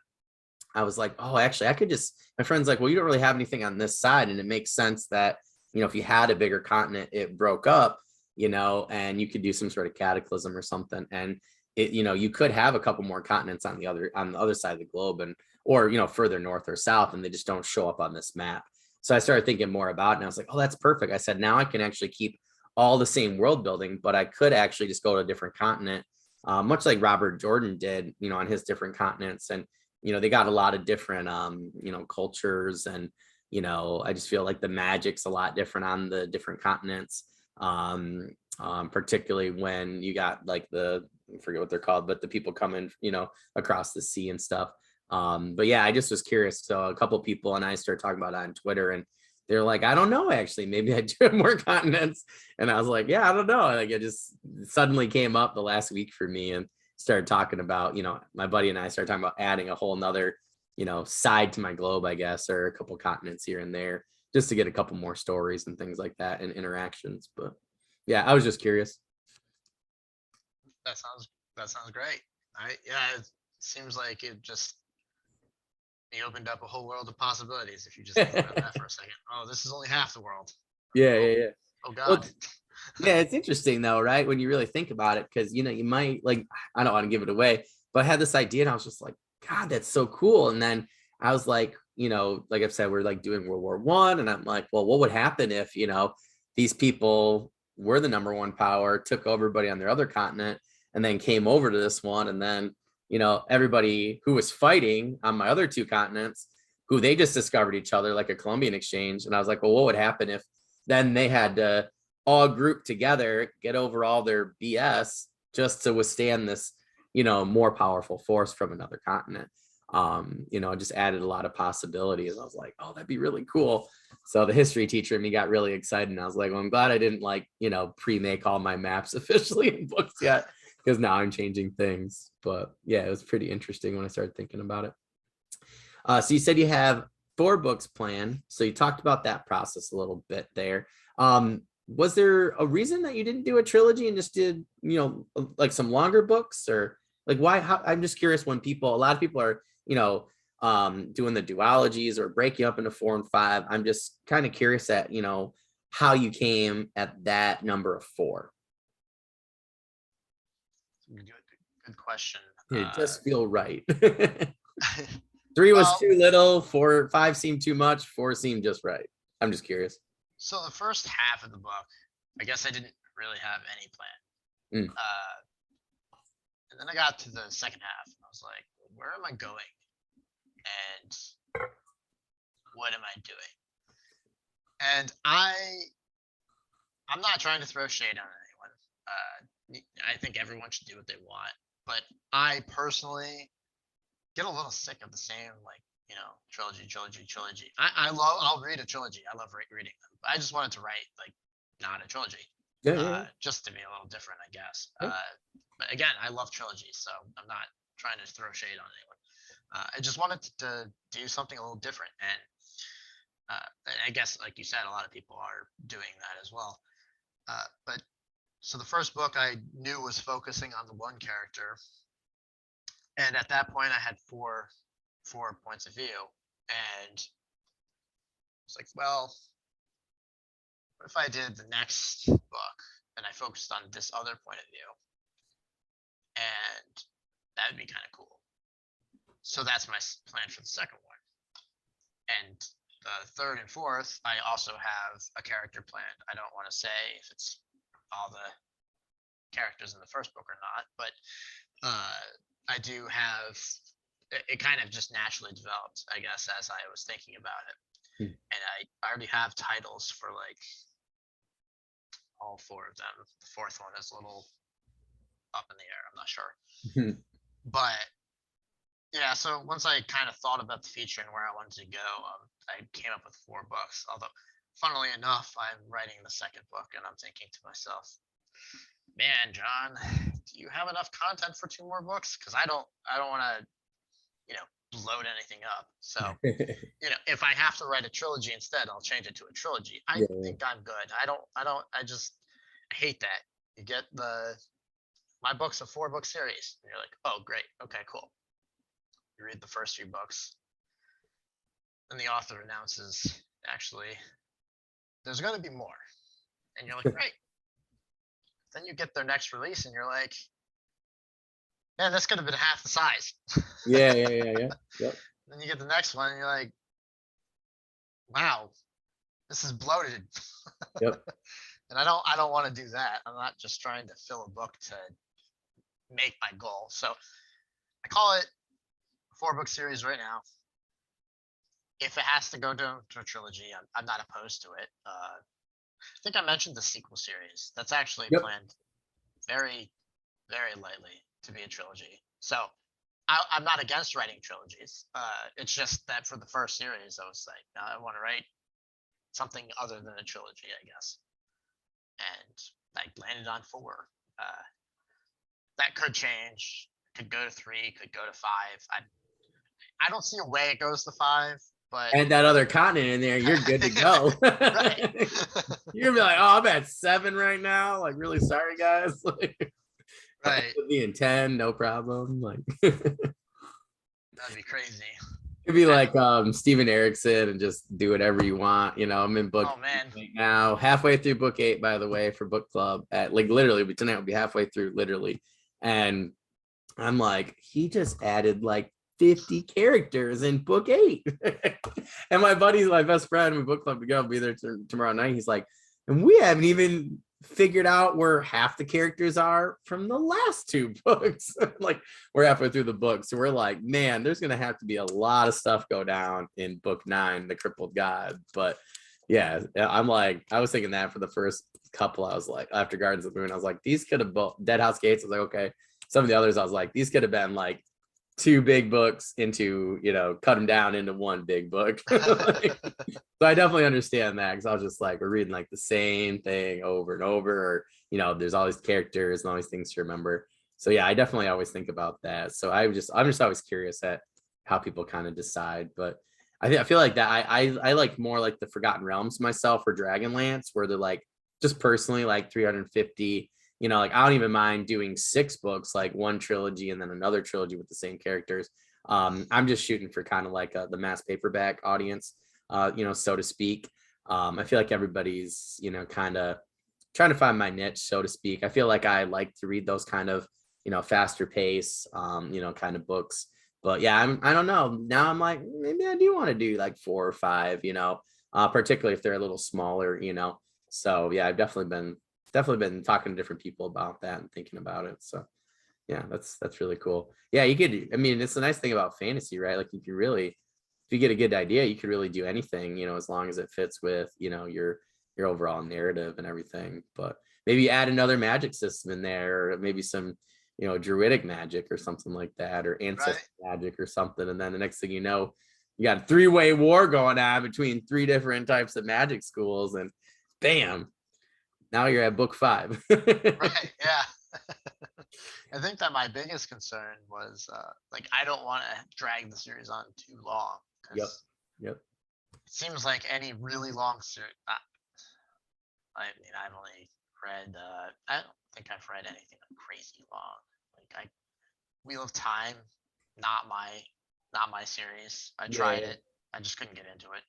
I was like, oh, actually, I could just. My friend's like, well, you don't really have anything on this side, and it makes sense that if you had a bigger continent, it broke up, and you could do some sort of cataclysm or something, and it, you could have a couple more continents on the other side of the globe, and or further north or south, and they just don't show up on this map. So I started thinking more about it, and I was like, oh, that's perfect. I said, now I can actually keep all the same world building, but I could actually just go to a different continent, much like Robert Jordan did, on his different continents. And, they got a lot of different, cultures. And, I just feel like the magic's a lot different on the different continents, particularly when you got like I forget what they're called, but the people coming, across the sea and stuff. But yeah, I just was curious. So a couple people and I started talking about it on Twitter, and they're like, I don't know, actually, maybe I do have more continents. And I was like, yeah, I don't know. Like it just suddenly came up the last week for me, and started talking about, my buddy and I started talking about adding a whole nother, side to my globe, I guess, or a couple continents here and there, just to get a couple more stories and things like that and interactions. But yeah, I was just curious. that sounds great. Yeah, it seems like you opened up a whole world of possibilities if you just think about that for a second. Oh, this is only half the world. Yeah, Oh, yeah, yeah. oh Well, God. yeah, it's interesting though, right? When you really think about it, because you might like, I don't want to give it away, but I had this idea and I was just like, God, that's so cool. And then I was like, like I've said, we're like doing World War I, and I'm like, well, what would happen if, these people were the number one power, took over everybody on their other continent? and then came over to this one. And then, you know, everybody who was fighting on my other two continents, who they just discovered each other like a Columbian exchange. And I was like, well, what would happen if then they had to all group together, get over all their BS just to withstand this, you know, more powerful force from another continent. You know, it just added a lot of possibilities. I was like, oh, that'd be really cool. So the history teacher in me got really excited. And I was like, well, I'm glad I didn't like, you know, pre-make all my maps officially in books yet, because now I'm changing things. But yeah, it was pretty interesting when I started thinking about it. So you said you have 4 books planned. So you talked about that process a little bit there. Was there a reason that you didn't do a trilogy and just did, you know, like some longer books, or like why? I'm just curious when a lot of people are, you know, doing the duologies or breaking up into 4 and 5. I'm just kind of curious at, you know, how you came at that number of 4. Good question. It just feel right. 3 was too little, 5 seemed too much, 4 seemed just right. I'm just curious. So the first half of the book, I guess I didn't really have any plan. And then I got to the second half and I was like, where am I going? And what am I doing? And I'm not trying to throw shade on anyone. I think everyone should do what they want, but I personally get a little sick of the same, like, you know, trilogy. I'll read a trilogy. I love reading them. But I just wanted to write like not a trilogy, just to be a little different, I guess. But again, I love trilogies, so I'm not trying to throw shade on anyone. I just wanted to do something a little different, and I guess, like you said, a lot of people are doing that as well. But so the first book I knew was focusing on the one character, and at that point, I had four points of view, and it's like, well, what if I did the next book and I focused on this other point of view, and that would be kind of cool. So that's my plan for the second one. And the third and fourth, I also have a character planned. I don't want to say if it's all the characters in the first book or not, but I do have, it kind of just naturally developed, I guess, as I was thinking about it. And I already have titles for like all 4 of them. The fourth one is a little up in the air. I'm not sure. But yeah, so once I kind of thought about the feature and where I wanted to go, I came up with 4 books. Although, funnily enough, I'm writing the second book, and I'm thinking to myself, man, John, do you have enough content for 2 more books? Because I don't want to, you know, load anything up. So, you know, if I have to write a trilogy instead, I'll change it to a trilogy. I think I'm good. I hate that. You get my book's a 4-book series. And you're like, oh, great. Okay, cool. You read the first 3 books. And the author announces, actually, there's going to be more. And you're like, great. Then you get their next release and you're like, man, this could have been half the size. Yeah. Yep. Then you get the next one and you're like, wow, this is bloated. Yep. And I don't want to do that. I'm not just trying to fill a book to make my goal. So I call it a 4-book series right now. If it has to go to a trilogy, I'm not opposed to it. I think I mentioned the sequel series. That's actually planned very, very lightly to be a trilogy. So I'm not against writing trilogies. It's just that for the first series, I was like, no, I want to write something other than a trilogy, I guess. And I landed on 4. That could change. Could go to 3. Could go to 5. I don't see a way it goes to 5. But and that other continent in there, you're good to go. You're gonna be like, oh, I'm at 7 right now. Like, really sorry, guys. Like, right. Be in 10, no problem. Like, that'd be crazy. It'd be like Steven Erickson and just do whatever you want. You know, I'm in book right now, halfway through book 8, by the way, for book club. At like literally, but tonight will be halfway through, literally. And I'm like, he just added like 50 characters in book 8. And my buddy's my best friend, we book club together, will be there tomorrow night. He's like, and we haven't even figured out where half the characters are from the last two books. Like we're halfway through the book, so we're like, man, there's gonna have to be a lot of stuff go down in book 9, the Crippled God. But yeah, I'm like, I was thinking that for the first couple. I was like, after Gardens of the Moon, I was like, these could have both Dead House Gates. I was like, okay. Some of the others, I was like, these could have been like 2 big books into, cut them down into 1 big book. Like, so I definitely understand that, because I was just like, we're reading like the same thing over and over, or there's all these characters and all these things to remember. So yeah, I definitely always think about that. So I'm just always curious at how people kind of decide. But I feel like that I like more like the Forgotten Realms myself, or Dragonlance, where they're like, just personally, like 350. Like I don't even mind doing 6 books, like 1 trilogy and then another trilogy with the same characters. I'm just shooting for kind of like the mass paperback audience, so to speak. I feel like everybody's, kind of trying to find my niche, so to speak. I feel like I like to read those kind of, faster pace, kind of books. But yeah, I don't know. Now I'm like, maybe I do want to do like 4 or 5, particularly if they're a little smaller, So yeah, I've definitely been talking to different people about that and thinking about it. So yeah, that's really cool. Yeah, it's the nice thing about fantasy, right? Like if you get a good idea, you could really do anything, as long as it fits with, your overall narrative and everything. But maybe add another magic system in there, or maybe some, druidic magic or something like that, or ancestor magic or something. And then the next thing you know, you got a 3-way war going on between 3 different types of magic schools, and bam, now you're at book 5. Right. Yeah. I think that my biggest concern was like, I don't want to drag the series on too long. Yep. It seems like any really long series. I mean, I've only read. I don't think I've read anything crazy long. Like Wheel of Time, not my series. I tried it. I just couldn't get into it.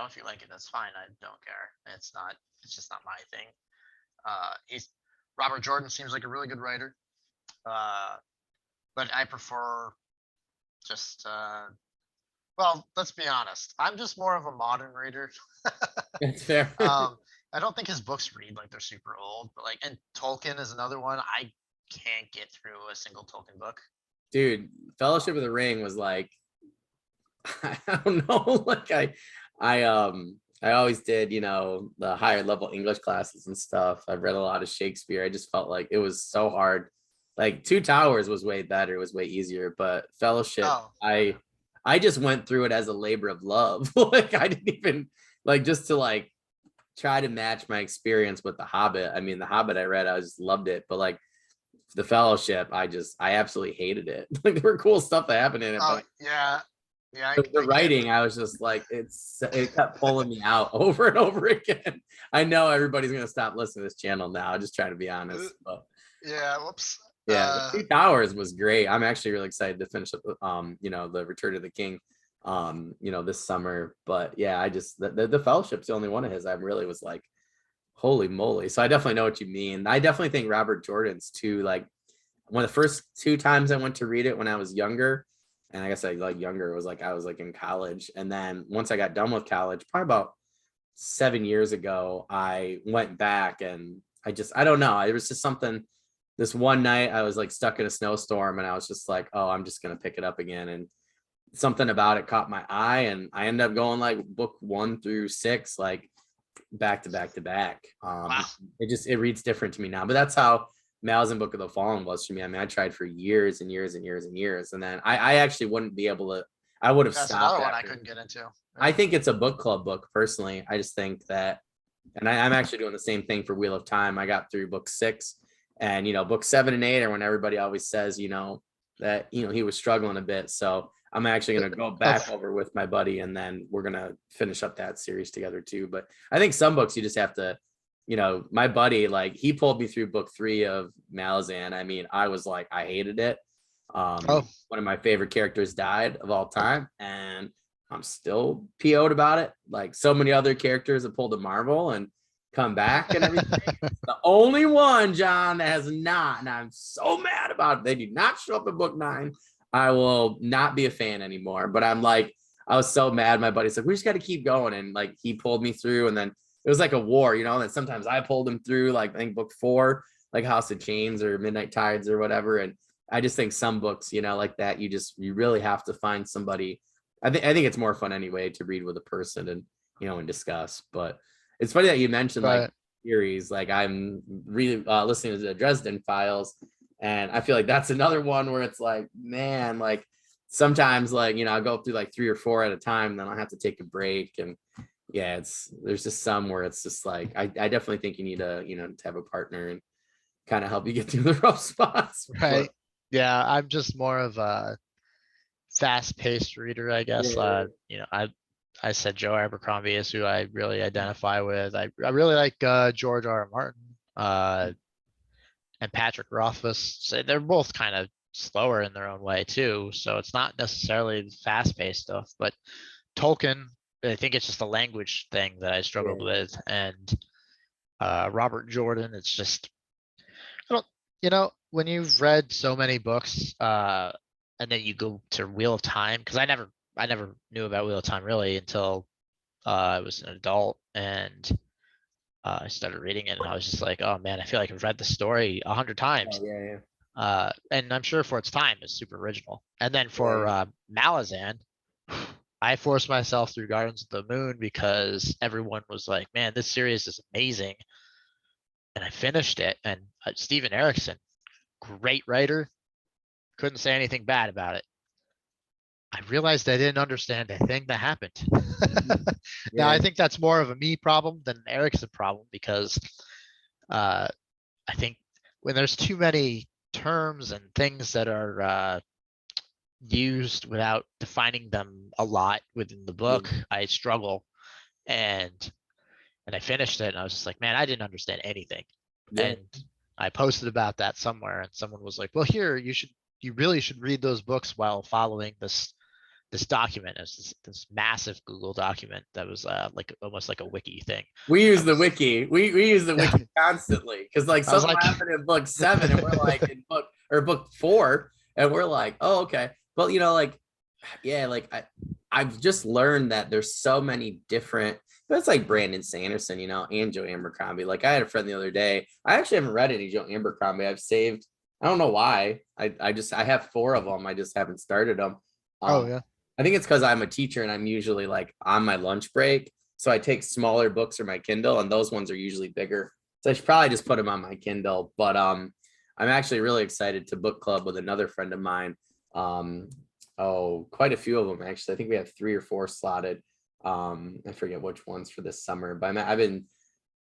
If you like it, that's fine. I don't care. It's just not my thing. Robert Jordan seems like a really good writer. But I prefer just well, let's be honest. I'm just more of a modern reader. That's fair. I don't think his books read like they're super old, but and Tolkien is another one. I can't get through a single Tolkien book. Dude, Fellowship of the Ring was like, I don't know, like I always did, the higher level English classes and stuff. I've read a lot of Shakespeare. I just felt like it was so hard. Like Two Towers was way better, it was way easier, but Fellowship, I just went through it as a labor of love. Like I didn't even just to try to match my experience with The Hobbit. I mean, The Hobbit I read, I just loved it, but The Fellowship, I absolutely hated it. Like there were cool stuff that happened in it, but yeah. The writing, I was just like, it kept pulling me out over and over again. I know everybody's gonna stop listening to this channel now. I'm just trying to be honest. But yeah, whoops. Yeah, Two Towers was great. I'm actually really excited to finish up the Return of the King this summer. But yeah, I just the Fellowship's the only one of his I really was like, holy moly. So I definitely know what you mean. I definitely think Robert Jordan's too, like one of the first 2 times I went to read it when I was younger. And I guess younger, it was I was in college. And then once I got done with college, probably about 7 years ago, I went back and I don't know. It was just something. This one night I was stuck in a snowstorm and I was just like, oh, I'm just going to pick it up again. And something about it caught my eye and I ended up going book 1 through 6, back to back to back. Wow. It reads different to me now, but that's how Malazan Book of the Fallen was for me. I mean, I tried for years and years and years and years. And then I actually wouldn't be able to, I would have That's stopped. Another one I couldn't get into. I think it's a book club book personally. I just think that, and I'm actually doing the same thing for Wheel of Time. I got through book 6 and, book 7 and 8 are when everybody always says, that, he was struggling a bit. So I'm actually going to go back over with my buddy and then we're going to finish up that series together too. But I think some books you just have to, my buddy, he pulled me through book 3 of Malazan. I mean, I was I hated it. One of my favorite characters died of all time and I'm still PO'd about it. So many other characters have pulled a Marvel and come back and everything. The only one, John, that has not, and I'm so mad about it. They do not show up in book 9. I will not be a fan anymore. But I'm I was so mad. My buddy's we just got to keep going. And he pulled me through. And then it was like a war, and sometimes I pulled him through, like I think book 4, like House of Chains or Midnight Tides or whatever. And I just think some books, like that, you really have to find somebody. I think it's more fun anyway to read with a person and discuss. But it's funny that you mentioned like Right. series. Like I'm really listening to the Dresden Files, and I feel like that's another one where it's like, man, like sometimes like I'll go through like 3 or 4 at a time, then I'll have to take a break. And yeah, there's just some where it's just like I definitely think you need to have a partner and kind of help you get through the rough spots. Right. Yeah, I'm just more of a fast-paced reader, I guess. Yeah. I said Joe Abercrombie is who I really identify with. I really like George R. R. Martin and Patrick Rothfuss. So they're both kind of slower in their own way too. So it's not necessarily fast-paced stuff, but Tolkien, I think it's just a language thing that I struggled with. And Robert Jordan, it's just, I don't, when you've read so many books, and then you go to Wheel of Time, because I never knew about Wheel of Time really until I was an adult, and I started reading it, and I was just like, oh man, I feel like I've read the story 100 times. Oh, yeah. And I'm sure for its time, it's super original. And then for Malazan, I forced myself through Gardens of the Moon because everyone was like, man, this series is amazing. And I finished it, and Steven Erikson, great writer, couldn't say anything bad about it. I realized I didn't understand a thing that happened. Now, I think that's more of a me problem than an Erikson problem, because I think when there's too many terms and things that are used without defining them a lot within the book, I struggle. And I finished it, and I was just like, man, I didn't understand anything. And I posted about that somewhere, and someone was like, well, here, you really should read those books while following this document. It's this massive Google document that was like almost like a wiki thing. We use the wiki. We use the wiki constantly, because like something happened in book 7, and we're like in book 4, and we're like, oh, okay. Well, like I've just learned that there's so many different. But it's like Brandon Sanderson, and Joe Abercrombie. Like I had a friend the other day. I actually haven't read any Joe Abercrombie. I've saved. I don't know why. I have 4 of them. I just haven't started them. Oh yeah. I think it's because I'm a teacher and I'm usually like on my lunch break. So I take smaller books or my Kindle, and those ones are usually bigger. So I should probably just put them on my Kindle. But I'm actually really excited to book club with another friend of mine. Quite a few of them actually. I think we have 3 or 4 slotted. I forget which ones for this summer, but I've been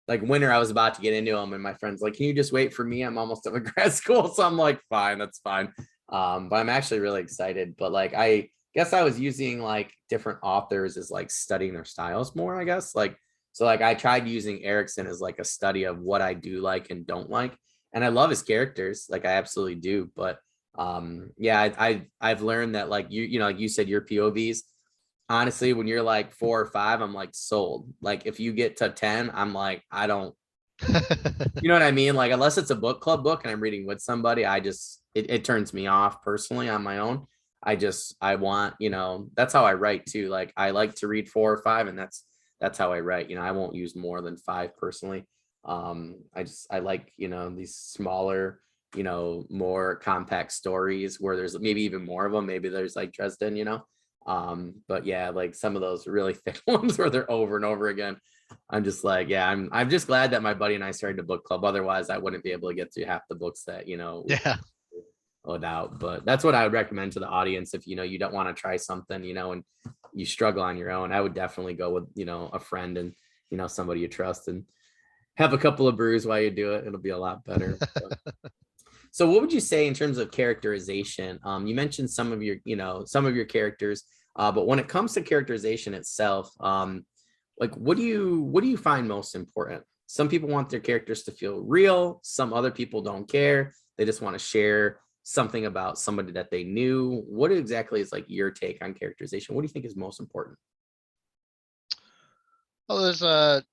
like winter. I was about to get into them, and my friend's like, "Can you just wait for me? I'm almost done with grad school." So I'm like, "Fine, that's fine." But I'm actually really excited. But like, I guess I was using like different authors as like studying their styles more, I guess. Like, so like I tried using Erikson as like a study of what I do like and don't like. And I love his characters. Like I absolutely do. But I've learned that like like you said, your POVs, honestly, when you're like 4 or 5, I'm like sold. Like if you get to 10, I'm like, I don't, you know what I mean? Like unless it's a book club book and I'm reading with somebody, it turns me off personally on my own. I want, that's how I write too. Like I like to read 4 or 5, and that's how I write. I won't use more than 5 personally. I like, these smaller, more compact stories where there's maybe even more of them. Maybe there's like Dresden, but yeah, like some of those really thick ones where they're over and over again. I'm just like, yeah, I'm just glad that my buddy and I started a book club. Otherwise I wouldn't be able to get through half the books that, without. But that's what I would recommend to the audience. If you don't want to try something, and you struggle on your own, I would definitely go with a friend and somebody you trust, and have a couple of brews while you do it. It'll be a lot better. So what would you say in terms of characterization? You mentioned some of your characters, but when it comes to characterization itself, like what do you find most important? Some people want their characters to feel real. Some other people don't care. They just want to share something about somebody that they knew. What exactly is like your take on characterization? What do you think is most important? Well, there's a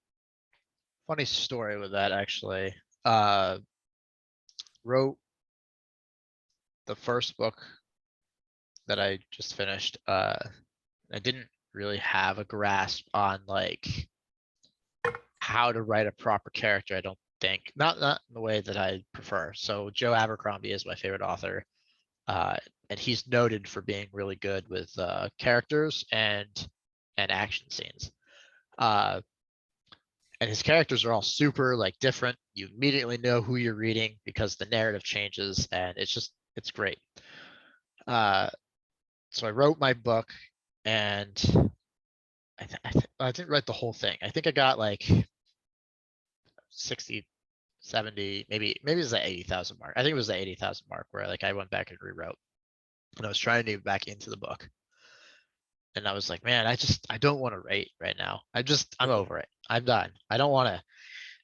funny story with that actually. Wrote the first book that I just finished. I didn't really have a grasp on like how to write a proper character, I don't think. Not in the way that I prefer. So Joe Abercrombie is my favorite author. And he's noted for being really good with characters and action scenes. And his characters are all super like different. You immediately know who you're reading because the narrative changes, and it's great. So I wrote my book, and I didn't write the whole thing. I think I got like 60, 70, maybe it was the 80,000 mark. I think it was the 80,000 mark where like I went back and rewrote, and I was trying to get back into the book. And I was like, man, I don't want to write right now. I'm over it. I'm done. I don't want to.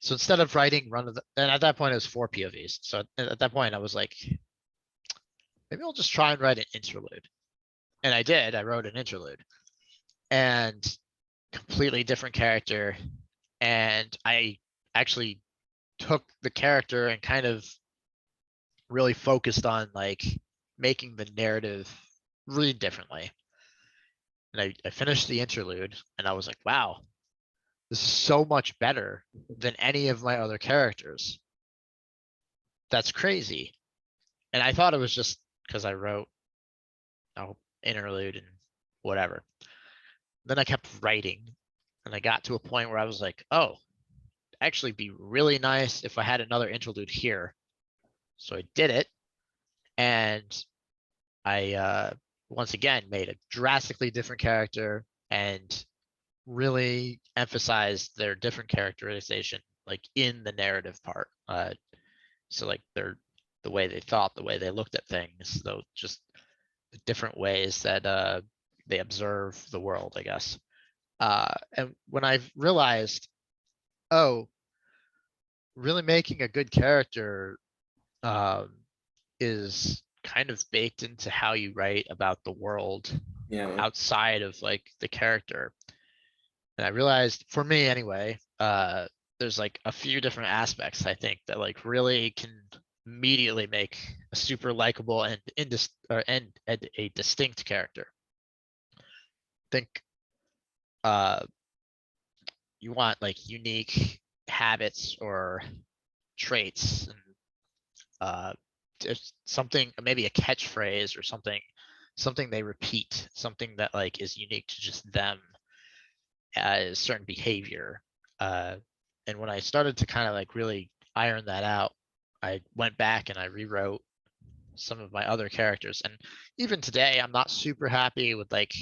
So instead of writing and at that point it was 4 POVs. So at that point I was like, maybe I'll just try and write an interlude. And I did. I wrote an interlude, and completely different character. And I actually took the character and kind of really focused on like making the narrative read differently. And I finished the interlude, and I was like, wow, this is so much better than any of my other characters. That's crazy. And I thought it was just because I wrote interlude and whatever. Then I kept writing, and I got to a point where I was like, oh, actually be really nice if I had another interlude here. So I did it, and I once again made a drastically different character and really emphasized their different characterization like in the narrative part. So like the way they thought, the way they looked at things, though, just the different ways that they observe the world, I guess. And when I realized, oh, really making a good character is kind of baked into how you write about the world outside of like the character. And I realized, for me anyway, there's like a few different aspects I think that like really can immediately make a super likable and a distinct character. I think you want like unique habits or traits, and just something, maybe a catchphrase or something they repeat, something that like is unique to just them, as certain behavior. And when I started to kind of like really iron that out, I went back and I rewrote some of my other characters. And even today, I'm not super happy with like,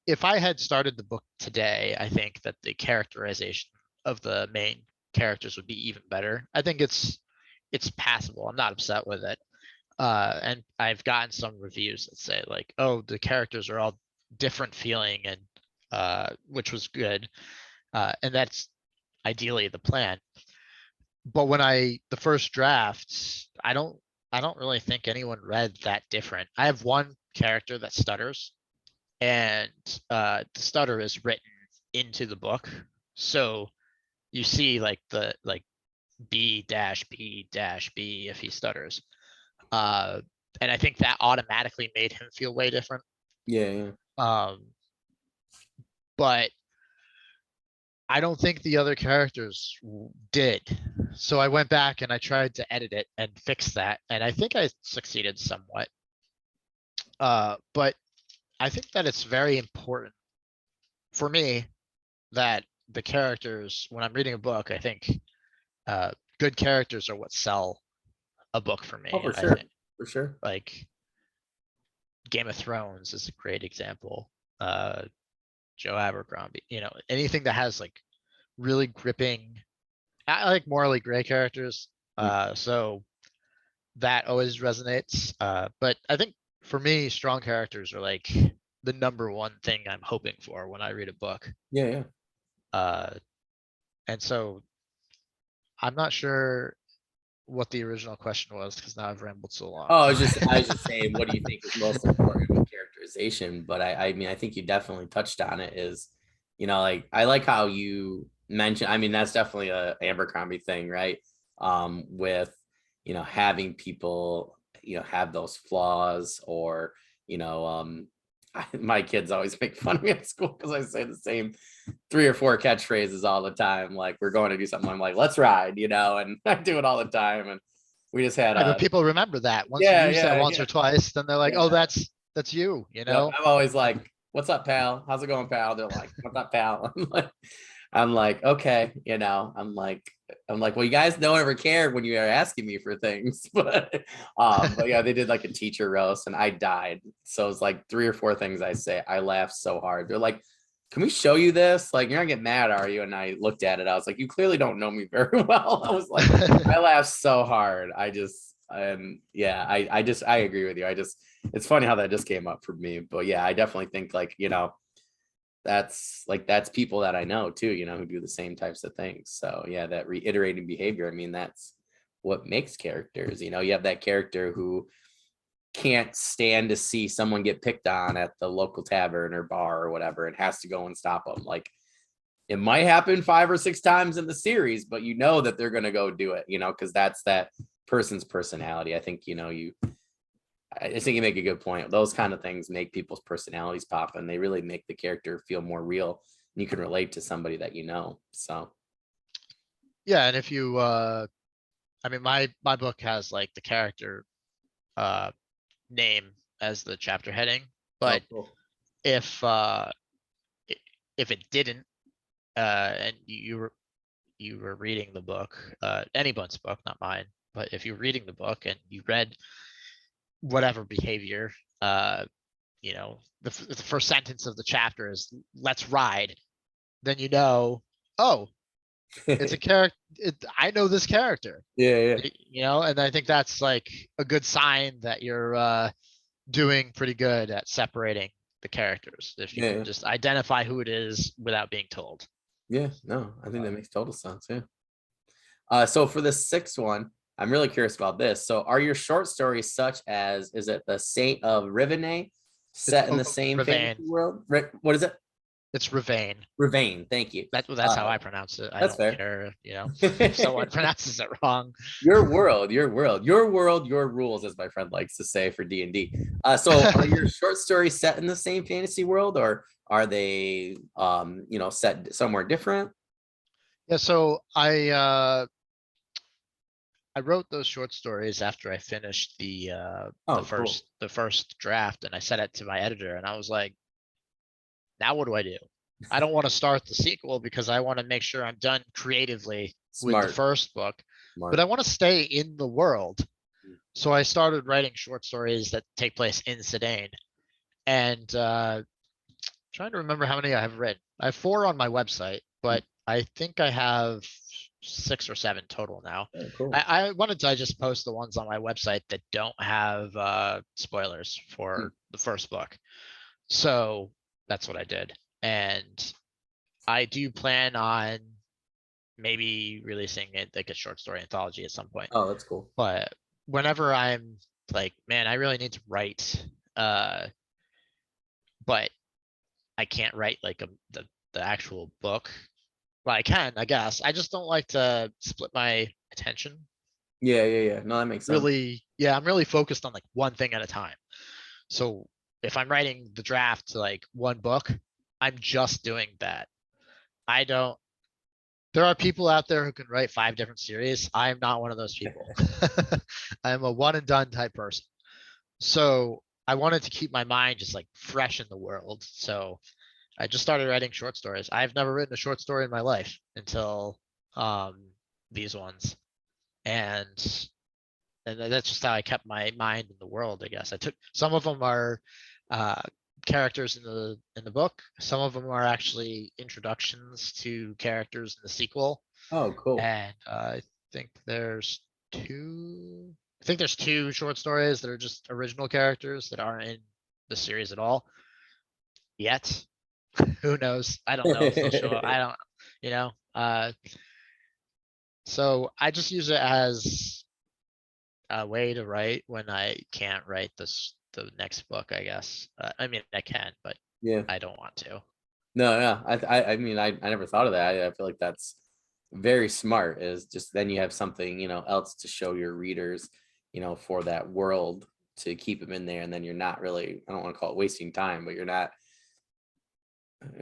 if I had started the book today, I think that the characterization of the main characters would be even better. I think it's passable. I'm not upset with it. And I've gotten some reviews that say like, oh, the characters are all different feeling, and which was good. And that's ideally the plan. But when the first drafts, I don't really think anyone read that different. I have one character that stutters, and the stutter is written into the book. So you see like the like B-B-B if he stutters. And I think that automatically made him feel way different. Yeah. But I don't think the other characters did. So I went back and I tried to edit it and fix that, and I think I succeeded somewhat. But I think that it's very important for me that the characters, when I'm reading a book, I think good characters are what sell a book for me. Oh, for I sure. think. For sure. Like Game of Thrones is a great example. Joe Abercrombie, anything that has like really gripping, I like morally gray characters. So that always resonates. But I think for me, strong characters are like the number one thing I'm hoping for when I read a book. Yeah. And so I'm not sure what the original question was, because now I've rambled so long. Oh, I was just saying, what do you think is most important with characterization? But I mean, I think you definitely touched on it. Is, like, I like how you mentioned. I mean, that's definitely a Abercrombie thing, right? With having people have those flaws, or my kids always make fun of me at school because I say the same 3 or 4 catchphrases all the time. Like we're going to do something, I'm like, let's ride, and I do it all the time. And we just had But people remember that once yeah, you use that once or twice, then they're like, yeah. oh, that's you, I'm always like, what's up, pal? How's it going, pal? They're like, what's up, pal? I'm like, okay, I'm like, well, you guys don't ever care when you are asking me for things, but yeah, they did like a teacher roast and I died. So it's like 3 or 4 things I say. I laughed so hard. They're like, can we show you this? Like, you're not getting mad, are you? And I looked at it. I was like, you clearly don't know me very well. I was like, I laughed so hard. I agree with you. It's funny how that just came up for me. But yeah, I definitely think like, that's people that I know too, who do the same types of things. So yeah, that reiterating behavior, I mean, that's what makes characters. You have that character who can't stand to see someone get picked on at the local tavern or bar or whatever and has to go and stop them. Like it might happen 5 or 6 times in the series, but that they're going to go do it, because that's that person's personality. I think, I think you make a good point. Those kind of things make people's personalities pop and they really make the character feel more real. And you can relate to somebody that so. Yeah, and if you, I mean, my book has like the character name as the chapter heading, but cool. if it didn't, and you were reading the book, anyone's book, not mine, but if you're reading the book and you read whatever behavior, the first sentence of the chapter is let's ride, then oh, it's a character. I know this character. Yeah. And I think that's like a good sign that you're doing pretty good at separating the characters. If you can just identify who it is without being told. Yeah, no, I think that makes total sense. Yeah. So for the 6th one, I'm really curious about this. So are your short stories such as, is it the Saint of Rivenay set in the same fantasy world? What is it? It's Ravane. Ravane, thank you. That's how I pronounce it. I that's don't fair. care, if someone pronounces it wrong. Your world, your rules, as my friend likes to say for D&D. So are your short stories set in the same fantasy world, or are they set somewhere different? Yeah, so I wrote those short stories after I finished the first draft, and I sent it to my editor, and I was like, now what do I do? I don't want to start the sequel because I want to make sure I'm done creatively with the first book, but I want to stay in the world. So I started writing short stories that take place in Sedain, and trying to remember how many I have written. I have 4 on my website, but I think I have 6 or 7 total now. Oh, cool. I wanted to just post the ones on my website that don't have spoilers for the first book. So that's what I did. And I do plan on maybe releasing it like a short story anthology at some point. Oh, that's cool. But whenever I'm like, man, I really need to write, but I can't write like the actual book. Well, I can, I guess. I just don't like to split my attention. Yeah. No, that makes sense. Really, yeah, I'm really focused on like one thing at a time. So if I'm writing the draft to like one book, I'm just doing that. There are people out there who can write 5 different series. I am not one of those people. I am a one and done type person. So I wanted to keep my mind just like fresh in the world. So I just started writing short stories. I've never written a short story in my life until these ones. And that's just how I kept my mind in the world, I guess. I took some of them are characters in the book. Some of them are actually introductions to characters in the sequel. Oh, cool. And I think there's 2 short stories that are just original characters that aren't in the series at all yet. Who knows? I don't know if they'll show up. I don't, so I just use it as a way to write when I can't write the next book, I guess. I mean, I can, but yeah, I don't want to. No, yeah. I mean, I never thought of that. I feel like that's very smart, is just then you have something, else to show your readers, for that world, to keep them in there, and then you're not really, I don't want to call it wasting time, but you're not,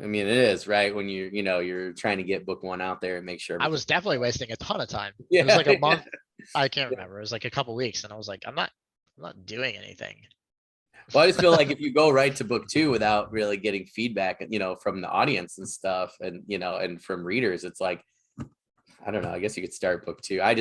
I mean, it is, right? When you're trying to get book one out there and make sure I was everything- definitely wasting a ton of time. Yeah, It was like a yeah. month. I can't remember. It was like a couple weeks, and I was like, I'm not doing anything. Well, I just feel like if you go right to book two without really getting feedback, from the audience and stuff, and from readers, it's like, I don't know, I guess you could start book two. I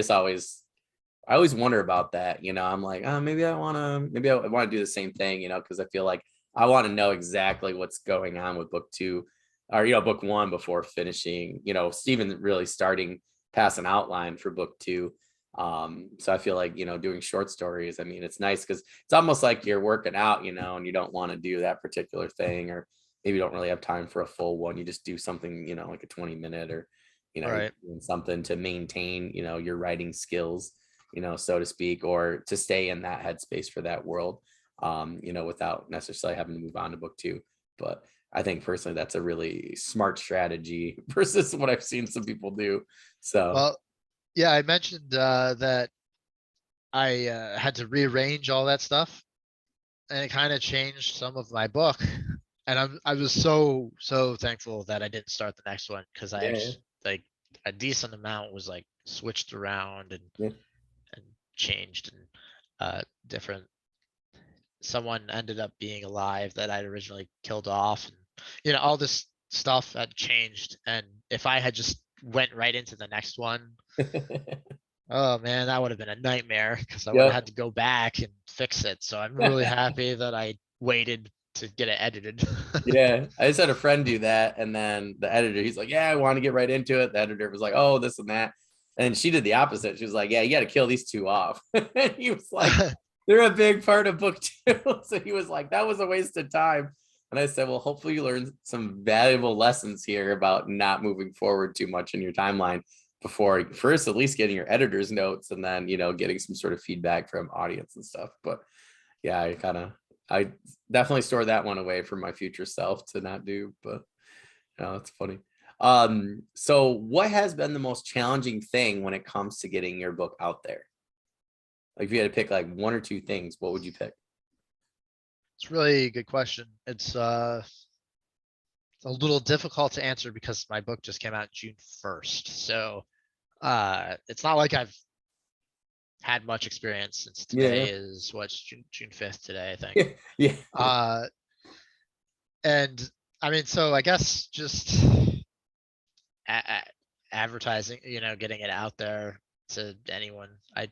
always wonder about that. I'm like, oh, maybe I want to do the same thing, because I feel like I want to know exactly what's going on with book two or, book one before finishing, Stephen really starting past an outline for book two. So I feel like, doing short stories, I mean, it's nice because it's almost like you're working out, and you don't want to do that particular thing, or maybe you don't really have time for a full one. You just do something, like a 20-minute or, Right. doing something to maintain, your writing skills, so to speak, or to stay in that headspace for that world, without necessarily having to move on to book two. But I think personally, that's a really smart strategy versus what I've seen some people do. So, Well, yeah, I mentioned that I had to rearrange all that stuff, and it kind of changed some of my book. And I was so thankful that I didn't start the next one, because I yeah, actually like a decent amount was like switched around and yeah. changed, and different. Someone ended up being alive that I'd originally killed off, and all this stuff had changed. And if I had just went right into the next one, oh man, that would have been a nightmare, because I would have Yep. had to go back and fix it. So I'm really happy that I waited to get it edited. Yeah, I just had a friend do that, and then the editor, he's like, yeah, I want to get right into it. The editor was like, oh, this and that. And she did the opposite. She was like, yeah, you got to kill these two off. And he was like, they're a big part of book two. So he was like, that was a waste of time. And I said, well, hopefully you learned some valuable lessons here about not moving forward too much in your timeline before first at least getting your editor's notes, and then getting some sort of feedback from audience and stuff. But yeah, I definitely store that one away for my future self to not do. But it's funny. So what has been the most challenging thing when it comes to getting your book out there? Like, if you had to pick like one or two things, what would you pick? It's really a good question. It's a little difficult to answer because my book just came out June 1st. So it's not like I've had much experience, since today is what's June 5th today, I think. Yeah. And I mean, so I guess just advertising, getting it out there to anyone. I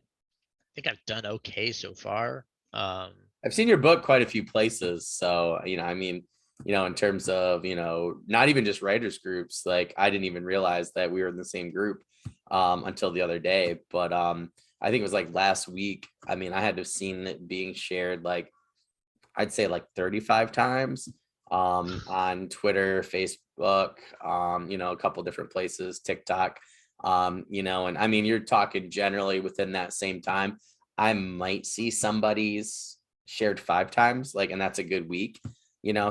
think I've done okay so far. I've seen your book quite a few places. So, I mean, in terms of, not even just writers groups, like I didn't even realize that we were in the same group until the other day. But I think it was like last week. I mean, I had to have seen it being shared like, I'd say like 35 times on Twitter, Facebook, a couple different places, TikTok, and I mean, you're talking generally within that same time. I might see somebody's shared 5 times, like, and that's a good week,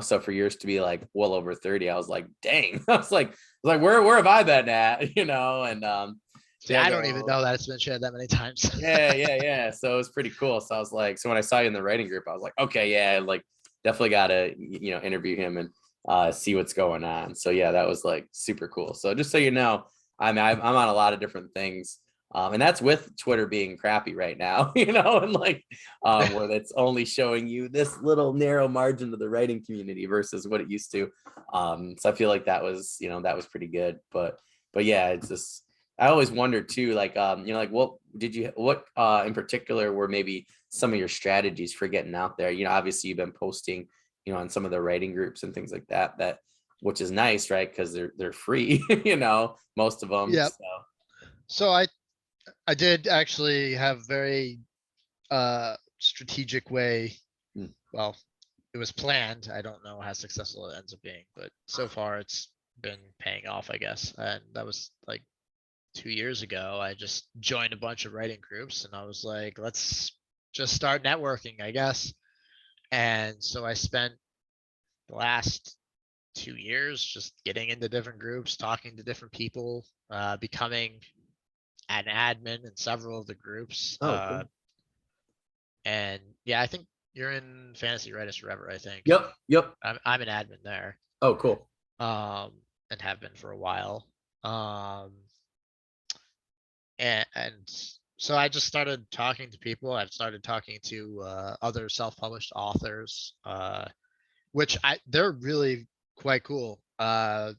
so for yours to be like well over 30, I was like, dang. I was like, where have I been at? And see, I don't even know that it's been shared that many times. yeah. So it was pretty cool. So I was like, so when I saw you in the writing group, I was like, okay, yeah, like definitely gotta interview him and see what's going on. So yeah, that was like super cool. So just so you know, I'm on a lot of different things. And that's with Twitter being crappy right now, and like where that's only showing you this little narrow margin of the writing community versus what it used to. So I feel like that was pretty good. But yeah, it's just, I always wondered too, like like what in particular were maybe some of your strategies for getting out there? Obviously you've been posting, on some of the writing groups and things like that, which is nice, right? Because they're free, most of them. Yep. So I did actually have very strategic way. Well, it was planned. I don't know how successful it ends up being, but so far it's been paying off, I guess. And that was like 2 years ago. I just joined a bunch of writing groups, and I was like, let's just start networking, I guess. And so I spent the last 2 years just getting into different groups, talking to different people, becoming an admin in several of the groups. Oh, cool. And yeah, I think You're in Fantasy Writers Forever, I think. Yep. I'm an admin there. Oh, cool. And have been for a while. And so I just started talking to people. I've started talking to other self-published authors, which they're really quite cool. I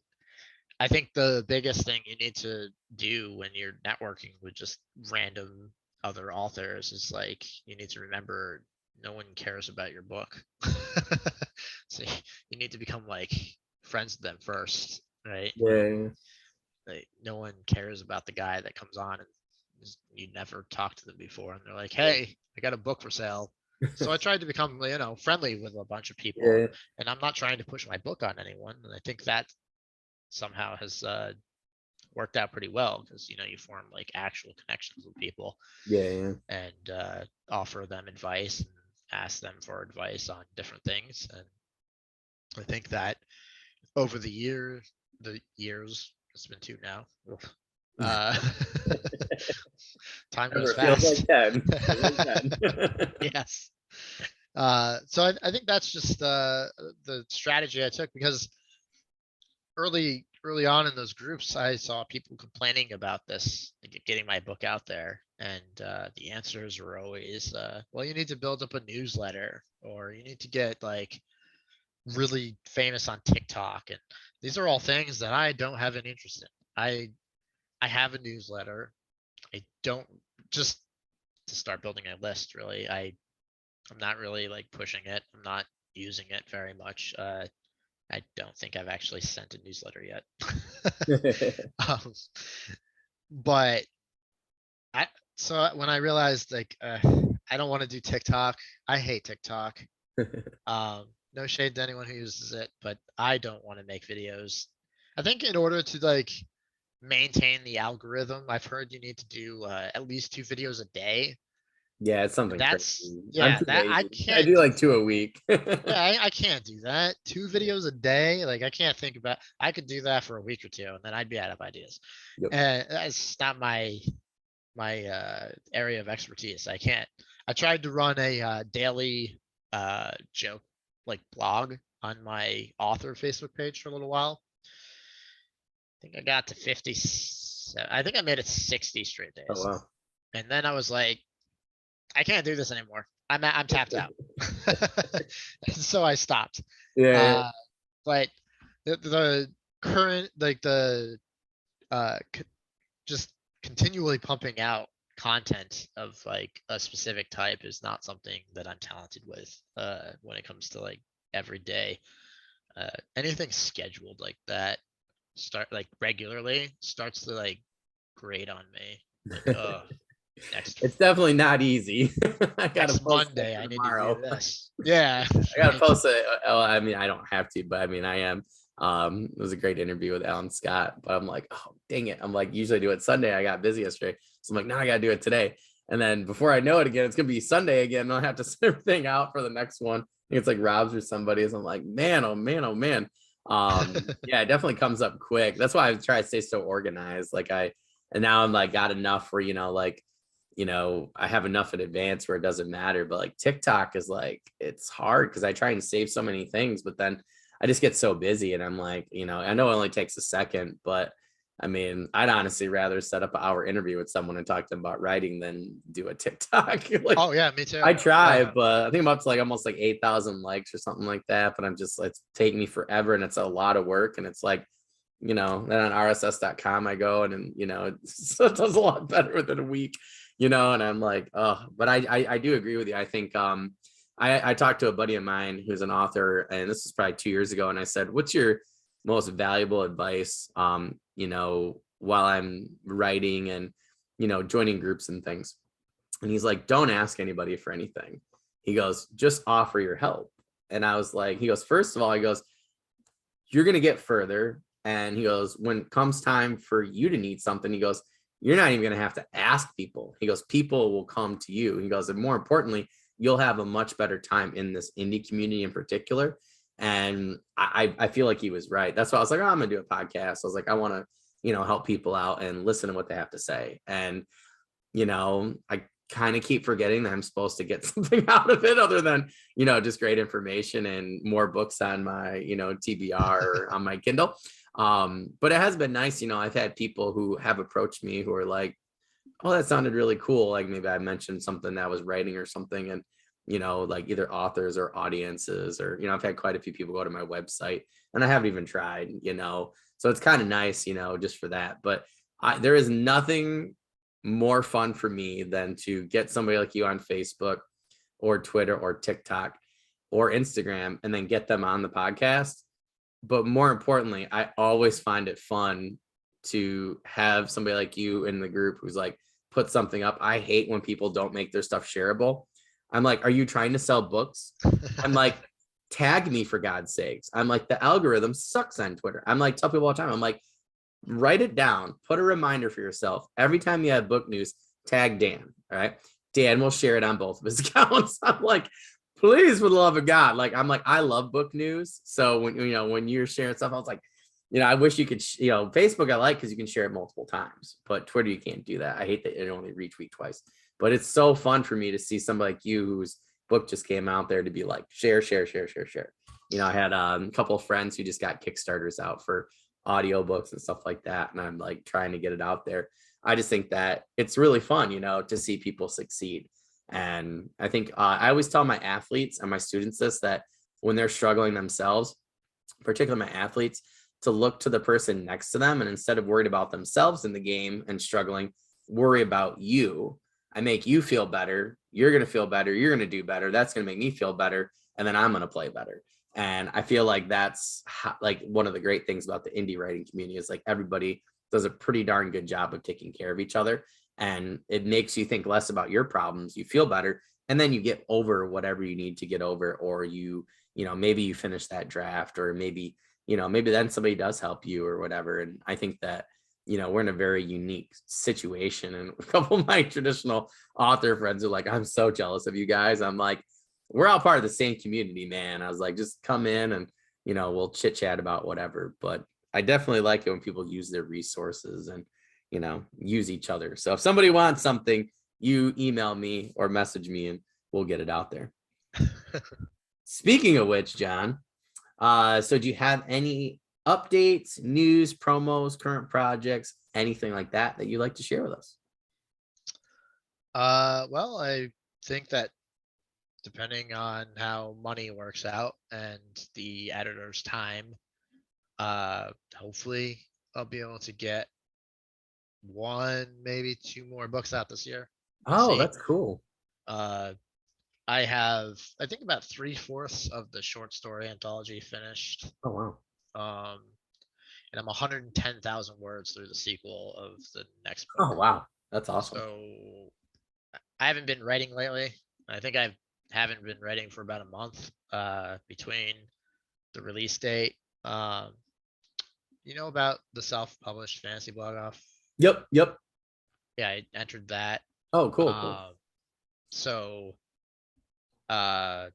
think the biggest thing you need to do when you're networking with just random other authors is like, you need to remember no one cares about your book. So you need to become like friends with them first, right? Yeah. Like, no one cares about the guy that comes on and you never talked to them before, and they're like, "Hey, I got a book for sale." So I tried to become, friendly with a bunch of people, Yeah. and I'm not trying to push my book on anyone. And I think that somehow has worked out pretty well, because you form like actual connections with people. Yeah. And offer them advice and ask them for advice on different things. And I think that over the years, it's been 2 now. Uh, time goes fast. Feels like 10. Yes. So I think that's just the strategy I took, because early on in those groups, I saw people complaining about this, like, getting my book out there, and the answers were always, well, you need to build up a newsletter, or you need to get like really famous on TikTok, and these are all things that I don't have an interest in. I have a newsletter. I don't, just to start building a list, really. I'm not really like pushing it. I'm not using it very much. I don't think I've actually sent a newsletter yet. um, but so when I realized, like, I don't want to do TikTok. I hate TikTok. No shade to anyone who uses it, but I don't want to make videos. I think in order to like maintain the algorithm, I've heard you need to do at least 2 videos a day. Yeah, it's something That's crazy. yeah, I'm that I lazy. can't. I do like 2 a week. Yeah, I can't do that. 2 videos a day, like I can't think about. I could do that for a week or 2, and then I'd be out of ideas. Yep. And that's not my area of expertise. I can't. I tried to run a daily joke like blog on my author Facebook page for a little while. I think I got to 50. I think I made it 60 straight days. Oh, wow. And then I was like, I can't do this anymore. I'm tapped out. So I stopped. Yeah. But the current, like, the just continually pumping out content of like a specific type is not something that I'm talented with when it comes to like every day. Anything scheduled like that, start like regularly, starts to like grate on me. Like, oh, It's definitely not easy. I gotta next post Monday I need tomorrow. to do this. Yeah. I gotta post it. I mean, I don't have to, but I mean, I am. It was a great interview with Alan Scott, but I'm like, oh, dang it. I'm like, usually I do it Sunday. I got busy yesterday. So I'm like, now I gotta do it today. And then before I know it again, it's gonna be Sunday again. And I'll have to send everything out for the next one. I think it's like Rob's or somebody's. I'm like, man, oh man, oh man. Yeah, it definitely comes up quick. That's why I try to stay so organized. And now I'm like, got enough where, I have enough in advance where it doesn't matter. But like TikTok is like, it's hard because I try and save so many things, but then I just get so busy and I'm like, I know it only takes a second, but I mean, I'd honestly rather set up an hour interview with someone and talk to them about writing than do a TikTok. Like, Oh yeah, me too. I try, but I think I'm up to like almost like 8,000 likes or something like that. But I'm just, it's taking me forever and it's a lot of work. And it's like, then on rss.com I go and it does a lot better within a week, and I'm like, oh, but I do agree with you. I think I talked to a buddy of mine who's an author, and this is probably 2 years ago, and I said, what's your most valuable advice while I'm writing and joining groups and things? And he's like, don't ask anybody for anything. He goes, just offer your help. And I was like, he goes, first of all, he goes, you're going to get further. And he goes, when it comes time for you to need something, he goes, you're not even going to have to ask people. He goes, people will come to you. He goes, and more importantly, you'll have a much better time in this indie community in particular. And I feel like he was right. That's why I was like, oh, I'm going to do a podcast. I was like, I want to, help people out and listen to what they have to say. And, I kind of keep forgetting that I'm supposed to get something out of it other than, just great information and more books on my, TBR or on my Kindle. But it has been nice. I've had people who have approached me who are like, oh, that sounded really cool. Like maybe I mentioned something that I was writing or something, and, like either authors or audiences, or, I've had quite a few people go to my website and I haven't even tried, so it's kind of nice, just for that. But there is nothing more fun for me than to get somebody like you on Facebook or Twitter or TikTok or Instagram and then get them on the podcast. But more importantly, I always find it fun to have somebody like you in the group who's like, put something up. I hate when people don't make their stuff shareable. I'm like, are you trying to sell books? I'm like, tag me for God's sakes. I'm like, the algorithm sucks on Twitter. I'm like, tell people all the time, I'm like, write it down, put a reminder for yourself. Every time you have book news, tag Dan. All right. Dan will share it on both of his accounts. I'm like, please, for the love of God. Like, I'm like, I love book news. So when you're sharing stuff, I was like, I wish you could, Facebook I like because you can share it multiple times, but Twitter, you can't do that. I hate that it only retweet twice, but it's so fun for me to see somebody like you whose book just came out there to be like, share. I had a couple of friends who just got Kickstarters out for audiobooks and stuff like that. And I'm like trying to get it out there. I just think that it's really fun, to see people succeed. And I think I always tell my athletes and my students this, that when they're struggling themselves, particularly my athletes, to look to the person next to them. And instead of worried about themselves in the game and struggling, worry about you. I make you feel better. You're going to feel better. You're going to do better. That's going to make me feel better. And then I'm going to play better. And I feel like that's like one of the great things about the indie writing community is like everybody does a pretty darn good job of taking care of each other. And it makes you think less about your problems. You feel better. And then you get over whatever you need to get over, or maybe you finish that draft, or maybe then somebody does help you or whatever. And I think that, we're in a very unique situation. And a couple of my traditional author friends are like, I'm so jealous of you guys. I'm like, we're all part of the same community, man. I was like, just come in and, we'll chit chat about whatever. But I definitely like it when people use their resources and, use each other. So if somebody wants something, you email me or message me and we'll get it out there. Speaking of which, John, so do you have any updates, news, promos, current projects, anything like that you'd like to share with us? Well, I think that depending on how money works out and the editor's time, hopefully I'll be able to get one, maybe two more books out this year. Oh, that's cool. I have, I think, about 3/4 of the short story anthology finished. Oh, wow. And I'm 110,000 words through the sequel of the next book. Oh, wow. That's awesome. So I haven't been writing lately. I think I haven't been writing for about a month between the release date. You know about the self-published fantasy blog off? Yep. Yeah, I entered that. Oh, cool. So the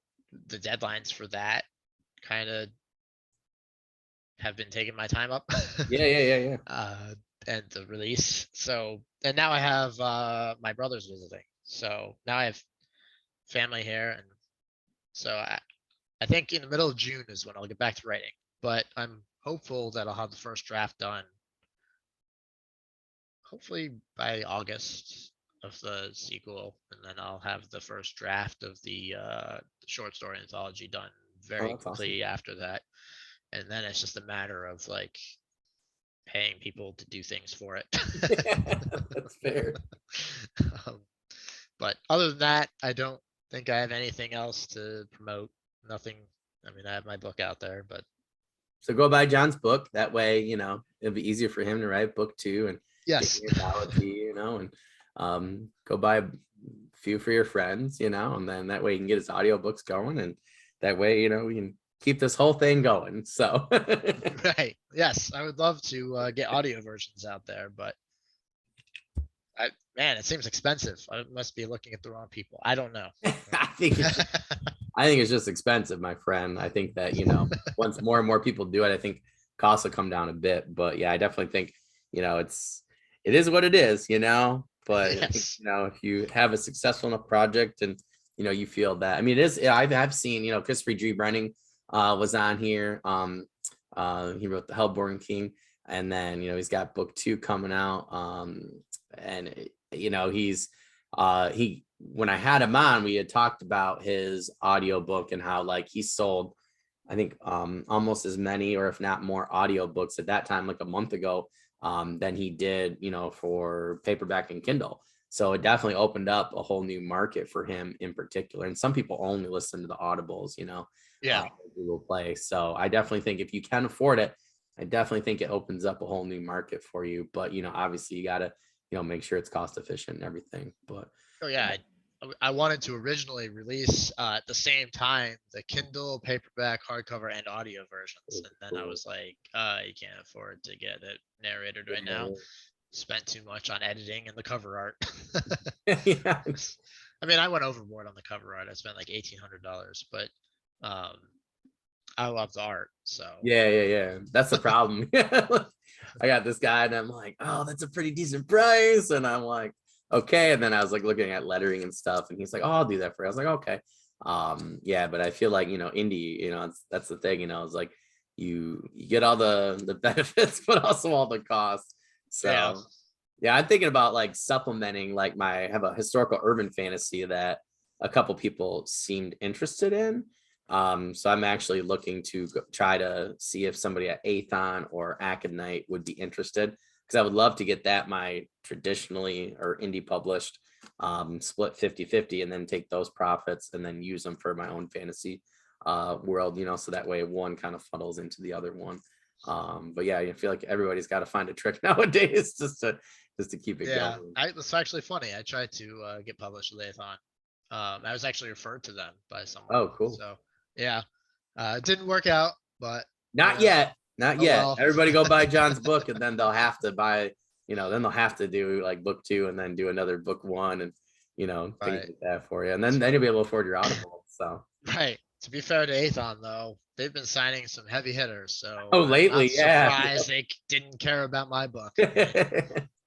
deadlines for that kind of have been taking my time up. Yeah. And the release. So, and now I have my brothers visiting. So now I have family here, and so I think in the middle of June is when I'll get back to writing. But I'm hopeful that I'll have the first draft done, hopefully by August of the sequel, and then I'll have the first draft of the short story anthology done very quickly after that. And then it's just a matter of like paying people to do things for it. That's fair. But other than that, I don't think I have anything else to promote. Nothing. I mean, I have my book out there, but. So go buy John's book. That way, it'll be easier for him to write book 2 and yes, anthology, and go buy a few for your friends, and then that way you can get his audiobooks going, and that way, we can keep this whole thing going. So right. Yes, I would love to get audio versions out there, but man, it seems expensive. I must be looking at the wrong people. I don't know. I think it's just expensive, my friend. I think that, once more and more people do it, I think costs will come down a bit. But yeah, I definitely think, it is what it is, but I think, Yes. if you have a successful enough project and, you feel that, I mean, it is, I've seen, Christopher G. Brenning was on here. He wrote The Hellborn King, and then, he's got book 2 coming out. And, he's, when I had him on, we had talked about his audiobook and how like he sold, I think, almost as many, or if not more, audiobooks at that time, like a month ago, than he did, for paperback and Kindle. So it definitely opened up a whole new market for him in particular. And some people only listen to the audibles, Yeah. Google Play. So I definitely think if you can afford it, I definitely think it opens up a whole new market for you. But, obviously you got to, make sure it's cost efficient and everything. But Oh yeah. I wanted to originally release at the same time the Kindle, paperback, hardcover, and audio versions, and then I was like, you can't afford to get it narrated right now. Spent too much on editing and the cover art. yeah. I mean, I went overboard on the cover art. I spent like $1,800, but I love the art. So Yeah. That's the problem. I got this guy and I'm like, oh, that's a pretty decent price. And I'm like, okay. And then I was like looking at lettering and stuff, and he's like, oh, I'll do that for you. I was like, okay. Yeah, but I feel like, indie, that's the thing, it's like you get all the benefits, but also all the costs. So yeah, I'm thinking about like supplementing, like I have a historical urban fantasy that a couple people seemed interested in. So I'm actually looking to try to see if somebody at Athon or Aconite would be interested, because I would love to get that my traditionally or indie published split 50-50, and then take those profits and then use them for my own fantasy world, so that way one kind of funnels into the other one. But yeah, I feel like everybody's got to find a trick nowadays just to keep it going. It's actually funny. I tried to get published with Athon. I was actually referred to them by someone. Oh, cool. So yeah, it didn't work out, but not yet. Well. Everybody go buy John's book, and then they'll have to buy, then they'll have to do like book 2 and then do another book 1, and things like that for you, and then you'll be able to afford your Audible. So right. To be fair to Athon, though, they've been signing some heavy hitters. So lately, I'm not surprised they didn't care about my book.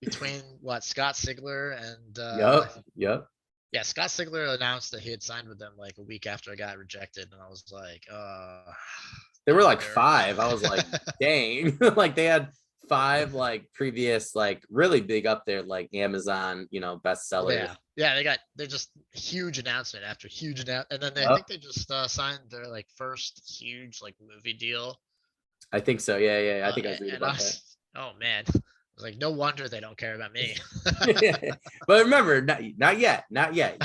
Between Scott Sigler and Yep. Yeah, Scott Sigler announced that he had signed with them like a week after I got rejected, and I was like, there were like 5. I was like, dang. Like they had 5 like previous, like really big up there, like Amazon, bestsellers. Yeah, they're just huge announcement after huge announcement, and then I think they just signed their like first huge like movie deal. I think so. Yeah. I think I was reading about that. Oh man, I was like, no wonder they don't care about me. But remember, not yet. Not yet.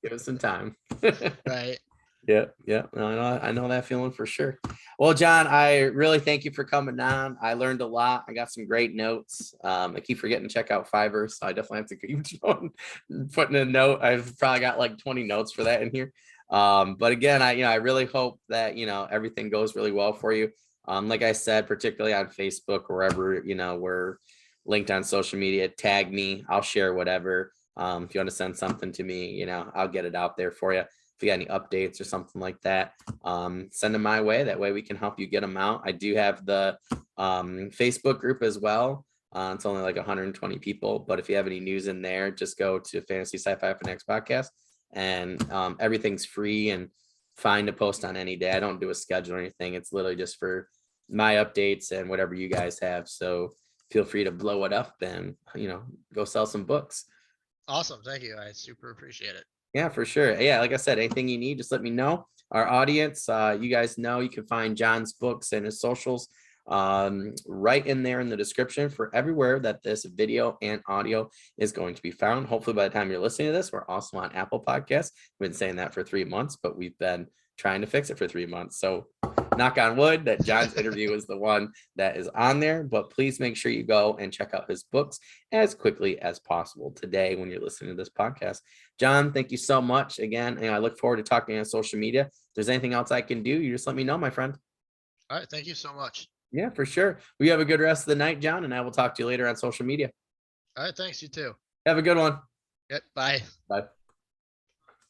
Give us some time. Right. Yeah. I know that feeling for sure. Well, John, I really thank you for coming on. I learned a lot. I got some great notes. I keep forgetting to check out Fiverr, so I definitely have to keep putting a note. I've probably got like 20 notes for that in here. But again, I really hope that everything goes really well for you. Like I said, particularly on Facebook, wherever we're linked on social media, tag me. I'll share whatever. If you want to send something to me, I'll get it out there for you. If you got any updates or something like that, send them my way. That way we can help you get them out. I do have the Facebook group as well. It's only like 120 people, but if you have any news in there, just go to Fantasy Sci-Fi Fanatics podcast, and everything's free and fine to post on any day. I don't do a schedule or anything. It's literally just for my updates and whatever you guys have. So feel free to blow it up and, go sell some books. Awesome. Thank you. I super appreciate it. Yeah, for sure. Yeah, like I said, anything you need, just let me know. Our audience, you guys know you can find John's books and his socials right in there in the description for everywhere that this video and audio is going to be found. Hopefully by the time you're listening to this, we're also on Apple Podcasts. We've been saying that for 3 months, but we've been trying to fix it for 3 months. So knock on wood that John's interview is the one that is on there, but please make sure you go and check out his books as quickly as possible today when you're listening to this podcast. John, thank you so much again. And I look forward to talking on social media. If there's anything else I can do, you just let me know, my friend. All right. Thank you so much. Yeah, for sure. We have a good rest of the night, John, and I will talk to you later on social media. All right. Thanks. You too. Have a good one. Yep. Bye. Bye.